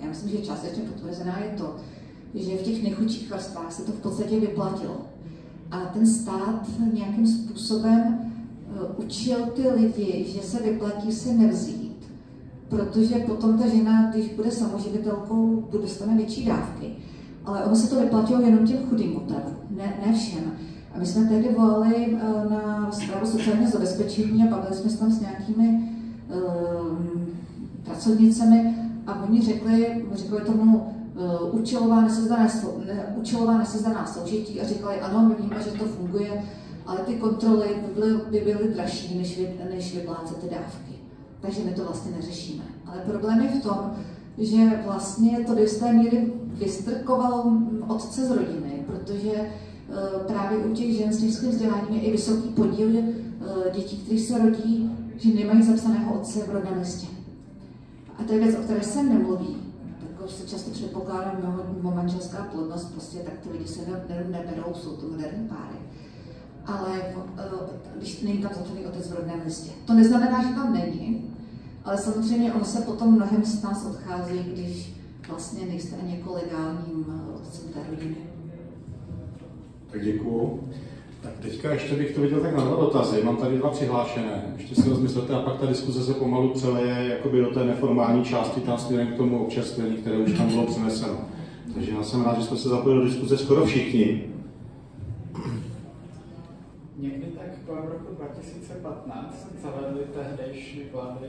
já myslím, že částečně potvrzená, je to, že v těch nejchudších vrstvách se to v podstatě vyplatilo. A ten stát nějakým způsobem učil ty lidi, že se vyplatí se nevzít, protože potom ta žena, když bude samoživitelkou, dostane větší dávky. Ale ono se to vyplatilo jenom těm chudým motelům, ne všem. A my jsme tehdy volali na správu sociálního zabezpečení a bavili jsme se tam s nějakými pracovnicemi a oni řekli tomu účelová nesezdaná soužití a říkali, ano, my víme, že to funguje, ale ty kontroly by byly dražší, než vyplácet ty dávky. Takže my to vlastně neřešíme. Ale problém je v tom, že vlastně to do jisté míry vystrkovalo otce z rodiny, protože právě u těch žen s nízkým vzděláním je i vysoký podíl dětí, které se rodí, že nemají zapsaného otce v rodném listě. A to je věc, o které se nemluví. Tak se často předpokládá mimomanželská plodnost, prostě tak ty lidi se neberou, jsou to moderní páry. Ale když není tam zapsaný otec v rodném listě. To neznamená, že tam není, ale samozřejmě ono se potom mnohem z nás odchází, když vlastně nejste ani jako legálním otcem té rodiny. Tak děkuju. Tak teďka ještě bych to viděl tak na 2 dotazy. Mám tady 2 přihlášené. Ještě si rozmyslete a pak ta diskuze se pomalu přeleje jakoby do té neformální části tam směrem k tomu občerstvení, které už tam bylo přeneseno. Takže já jsem rád, že jsme se zapojili do diskuze skoro všichni. Někdy tak kolem roku 2015 zavedly tehdejší vlády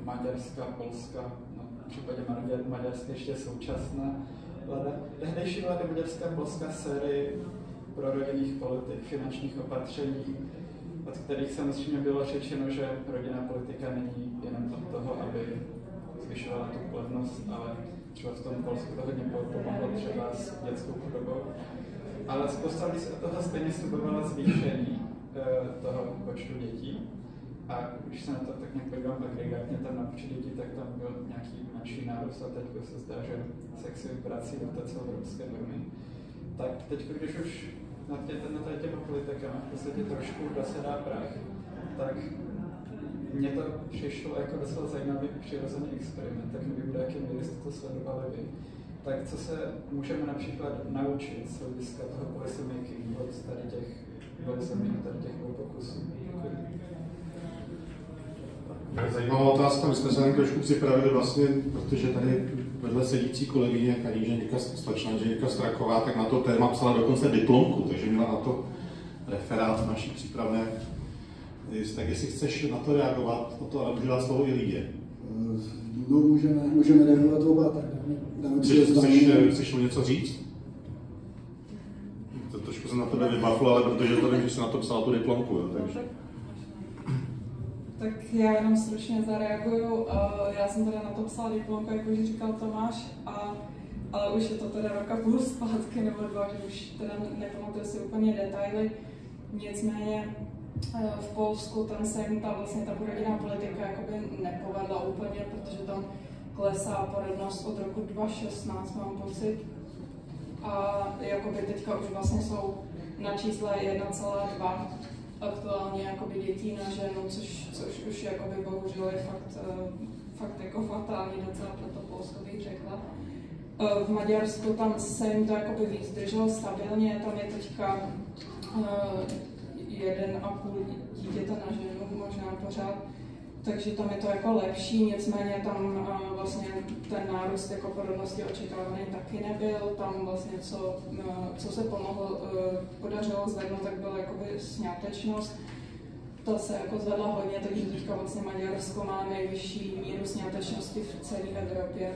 Maďarska, Polska, no, v případě Maďarska ještě současná vláda. Tehdejší vlády Maďarska a Polska sérii prorodinných politik, finančních opatření, od kterých samozřejmě bylo řečeno, že rodinná politika není jenom od toho, aby zvyšovala tu plodnost, ale třeba v tom Polsku to hodně pomohlo třeba s dětskou chudobou. Ale spousta lidí se od toho stejně slibovala zvýšení toho počtu dětí. A když se na to tak nějak podívám agregátně tam na počet dětí, tak tam byl nějaký menší nárůst a teď se zdá, že se vrací do té celoevropské normy. Tak teď, když už nad těma politikama v podstatě trošku dosedá prach, tak mně to přišlo jako docela zajímavý přirozený experiment, tak nevím, do jaké míry jste to sledovali vy. Tak co se můžeme například naučit z hlediska toho policy makingu od tady těch dvou pokusů? Zajímavá otázka, my jsme se tam trošku připravili vlastně, protože tady vedle sedící kolegyně slečna Ženka Straková, tak na to téma psala dokonce diplomku, takže měla na to referát naší přípravné. Tak jestli chceš na to reagovat, o to můžu dát slovo i Lidě. No, můžeme reagovat oba, tak dáme Chceš něco říct? To trošku jsem na tebe vybafl, ale protože to vím, že jsi na to psala tu diplomku, jo, takže... Tak já jenom stručně zareaguju. Já jsem teda na to psala diplomku, jak už říkal Tomáš, ale už je to teda roka půl zpátky nebo 2, že už teda nepamatuju si úplně detaily. Nicméně v Polsku tam se jim ta rodinná politika jakoby nepovedla úplně, protože tam klesá porodnost od roku 2016, mám pocit. A jakoby teďka už vlastně jsou na čísle 1,2 aktuálně jakoby dětí na ženu, což už jakoby bohužel je fakt jako fatální docela pro to Polsko, bych řekla. V Maďarsku tam se jim to jakoby víc drželo stabilně, tam je teďka 1,5 dítěte na ženu, možná pořád, takže tam je to jako lepší, nicméně tam vlastně ten nárůst jako porodnosti očekávaný taky nebyl, tam vlastně co se podařilo zvednout, tak byla jakoby sňatečnost. To se jako zvedla hodně, takže teďka vlastně Maďarsko má nejvyšší míru sňatečnosti v celé Evropě.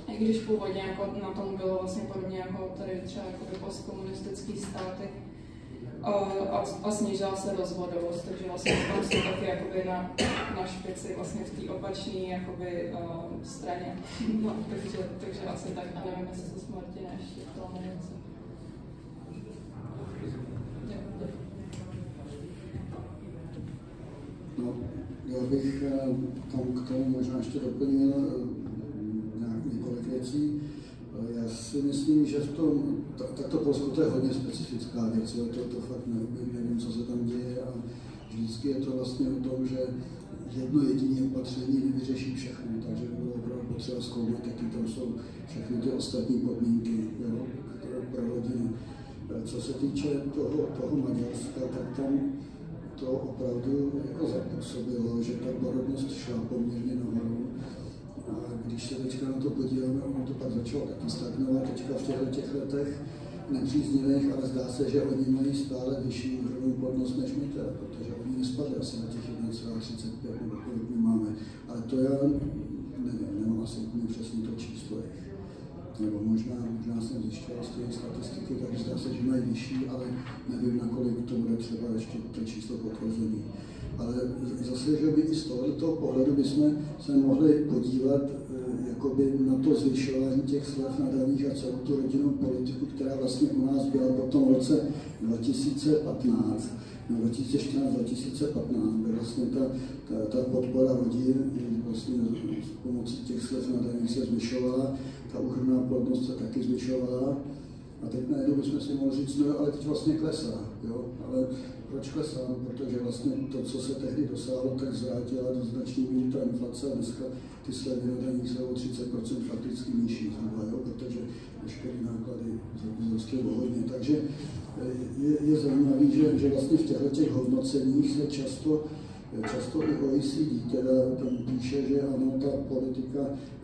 I když původně jako na tom bylo vlastně podobně jako tady třeba postkomunistické státy. A snížila se rozvodovost, takže vlastně tam jsou taky jakoby na špici vlastně v té opačné jakoby straně. No, takže asi tak, a nevím, jestli se Martina ještě k tomu něco. No, já bych tam k tomu možná ještě doplnil několik věcí. Já si myslím, že v tom, takto Polsko to je hodně specifická věc, to fakt nevím, co se tam děje a vždycky je to vlastně o tom, že jedno jediné opatření nevyřeší všechno, takže bylo opravdu potřeba zkoumat, jaký tam jsou všechny ty ostatní podmínky, jo, pro rodinu. Co se týče toho Maďarska, tak tam to opravdu jako zapůsobilo, že ta porodnost šla poměrně nahoru. A když se teďka na to podíváme, ono to pak začalo taky stagnovat teďka v těch letech nepříznivých, ale zdá se, že oni mají stále vyšší úhradovou plodnost než my, protože oni nespadli asi na těch 1,35 nebo kolik my máme. Ale to já nevím, nemám asi úplně přesně to číslo. Nebo možná jsem zjišťoval z té statistiky, takže zdá se, že mají vyšší, ale nevím, nakolik to bude třeba ještě to číslo potvrzený. Ale zase, že by i z tohoto pohledu bychom se mohli podívat jakoby na to zvyšování těch slev na daních a celou tu rodinnou politiku, která vlastně u nás byla po tom roce 2015, no 2014-2015, kde vlastně ta podpora rodin vlastně s pomocí těch slev na daních se zvyšovala, ta úhrnná plodnost se taky zvyšovala A teď najednou bychom si mohli říct, no ale teď vlastně klesá, jo? Ale proč klesá? No, protože vlastně to, co se tehdy dosáhlo, tak zvrátila do značné míry ta inflace a dneska ty slevy na daních jsou o 30% fakticky nižší zhruba, jo? Protože veškeré náklady vzrostly o hodně. Takže je zajímavé, že vlastně v těchto hodnoceních se často i OECD teda tam píše, že ano, ta politika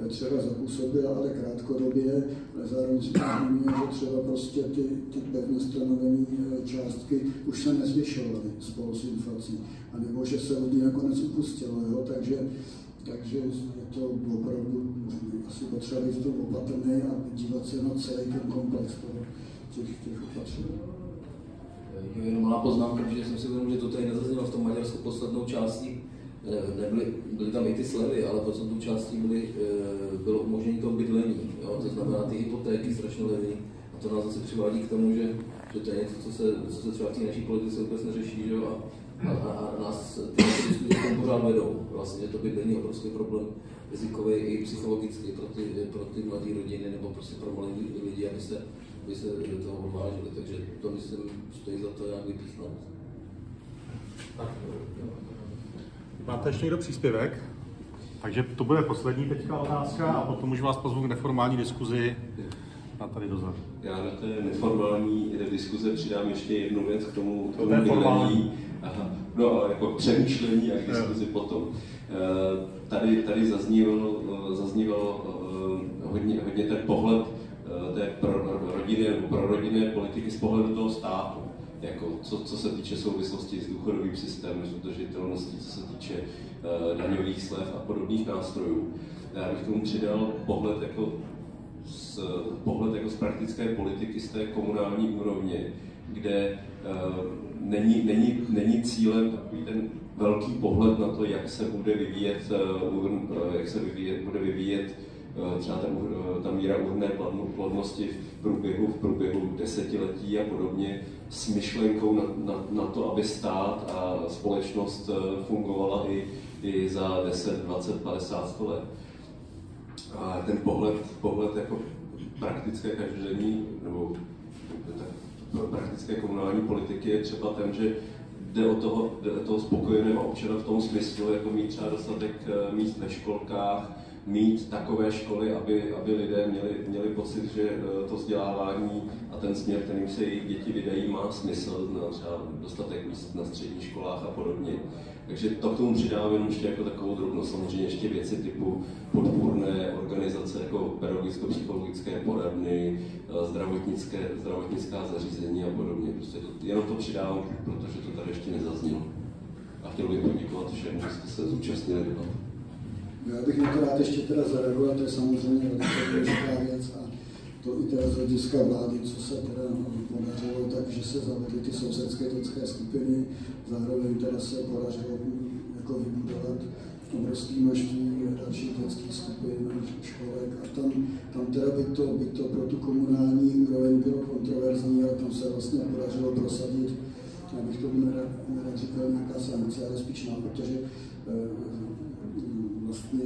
třeba zapůsobila, ale krátkodobě, ale zároveň si zmiňuje, že třeba prostě ty pevně stanovené částky už se nezvyšovaly spolu s inflací, anebo že se od ní nakonec upustilo, jo? Takže je to opravdu asi potřeba být v tom opatrný a dívat se na celý ten komplex těch opatření. Jenom malá poznámka, protože jsem si uvědomil, že to tady nezaznělo v tom Maďarsku poslednou částí. Byly tam i ty slevy, ale poslednou částí bylo umožnění toho bydlení. Jo? To znamená ty hypotéky strašně levný. A to nás zase přivádí k tomu, že to je něco, co se třeba v té naší politice vůbec neřeší. Že? A nás ty diskuze k tomu pořád vedou. Vlastně to bydlení je obrovský problém rizikový i psychologický pro ty mladé rodiny nebo prostě pro mladé lidi, aby se do toho odvážili. Takže to myslím, stojí za to nějak vypíchnout. Máte ještě někdo příspěvek? Takže to bude poslední teďka otázka a potom už vás pozvu k neformální diskuzi na tady dozadu. Já na té neformální diskuze přidám ještě jednu věc k tomu bydlení. No, ale jako přemýšlení a k diskuzi potom. Tady zazníval hodně ten pohled té prorodinné politiky z pohledu toho státu. Jako co se týče souvislosti s důchodovým systémem, s udržitelností, co se týče daňových slev a podobných nástrojů. Já bych k tomu přidal pohled jako z praktické politiky, z té komunální úrovně, kde není cílem takový ten velký pohled na to, jak se bude vyvíjet třeba ta míra úhrnné plodnosti v průběhu desetiletí a podobně, s myšlenkou na to, aby stát a společnost fungovala i za 10, 20, 50, 100 let. A ten pohled jako praktické každodenní nebo praktické komunální politiky je třeba ten, že jde o toho spokojeného občana v tom smyslu, jako mít třeba dostatek míst ve školkách, mít takové školy, aby lidé měli pocit, že to vzdělávání a ten směr, kterým se jejich děti vydají, má smysl, třeba dostatek míst na středních školách a podobně. Takže to k tomu přidávám jenom ještě jako takovou drobnost. Samozřejmě ještě věci typu podpůrné organizace jako pedagogicko-psychologické poradny, zdravotnická zařízení a podobně. Prostě jenom to přidávám, protože to tady ještě nezaznělo. A chtěl bych poděkovat všem, že jste se zúčastnili debaty. Já bych na to rád ještě teda zareagoval, to je samozřejmě velice důležitá věc a to i teda z hlediska vlády, co se teda podařilo, takže se zavedly ty sousedské dětské skupiny, zároveň teda se podařilo jako vybudovat obrovské množství dalších dětských skupin, školek a tam teda by to pro tu komunální úroveň bylo kontroverzní, ale tam se vlastně podařilo prosadit, abych to nerad říkal nějaká sankce, ale spíš protože vlastně,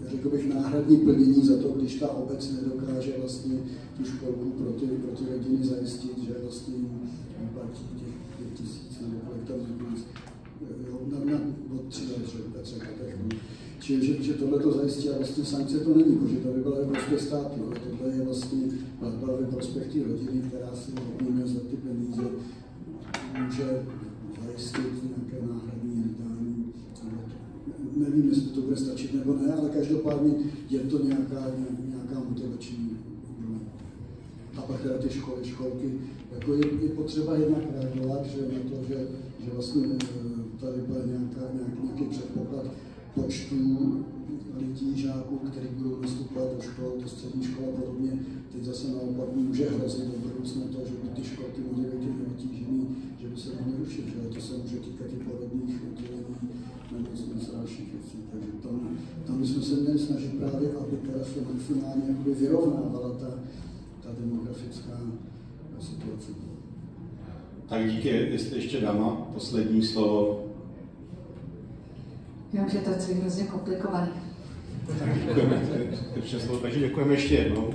řekl bych, náhradní plnění za to, když ta obec nedokáže vlastně tu školku pro ty rodiny zajistit, že vlastně platí těch 5 000 nebo kolik tam od 3 letech. Že tohle to zajistí a vlastně sankce to není, protože to by byla ve prospěch státu, ale tohle je vlastně platba ve prospěch té rodiny, která si hodně za ty peníze může zajistit nějaké náhradní hlídání. Nevím, jestli to bude stačit nebo ne, ale každopádně je to nějaká motivační. A pak teda ty školky, jako je potřeba jednak reagovat, že na to, že vlastně tady byl nějaký předpoklad počtů lidí, žáků, kteří budou nastupovat do škol, do střední školy a podobně. Teď zase naopak může hrozit do budoucna to, že by ty školky mohly být vytížený, že by se mohly rušit, že to se může týkat i porodních oddělení nebo z dalších věcí. Takže tam bychom se měli snažit právě, aby teda se maximálně vyrovnávala ta demografická situace. Tak díky, jestli ještě dáma poslední slovo. Já už je to celý hrozně komplikovaný. Takže děkujeme ještě jednou.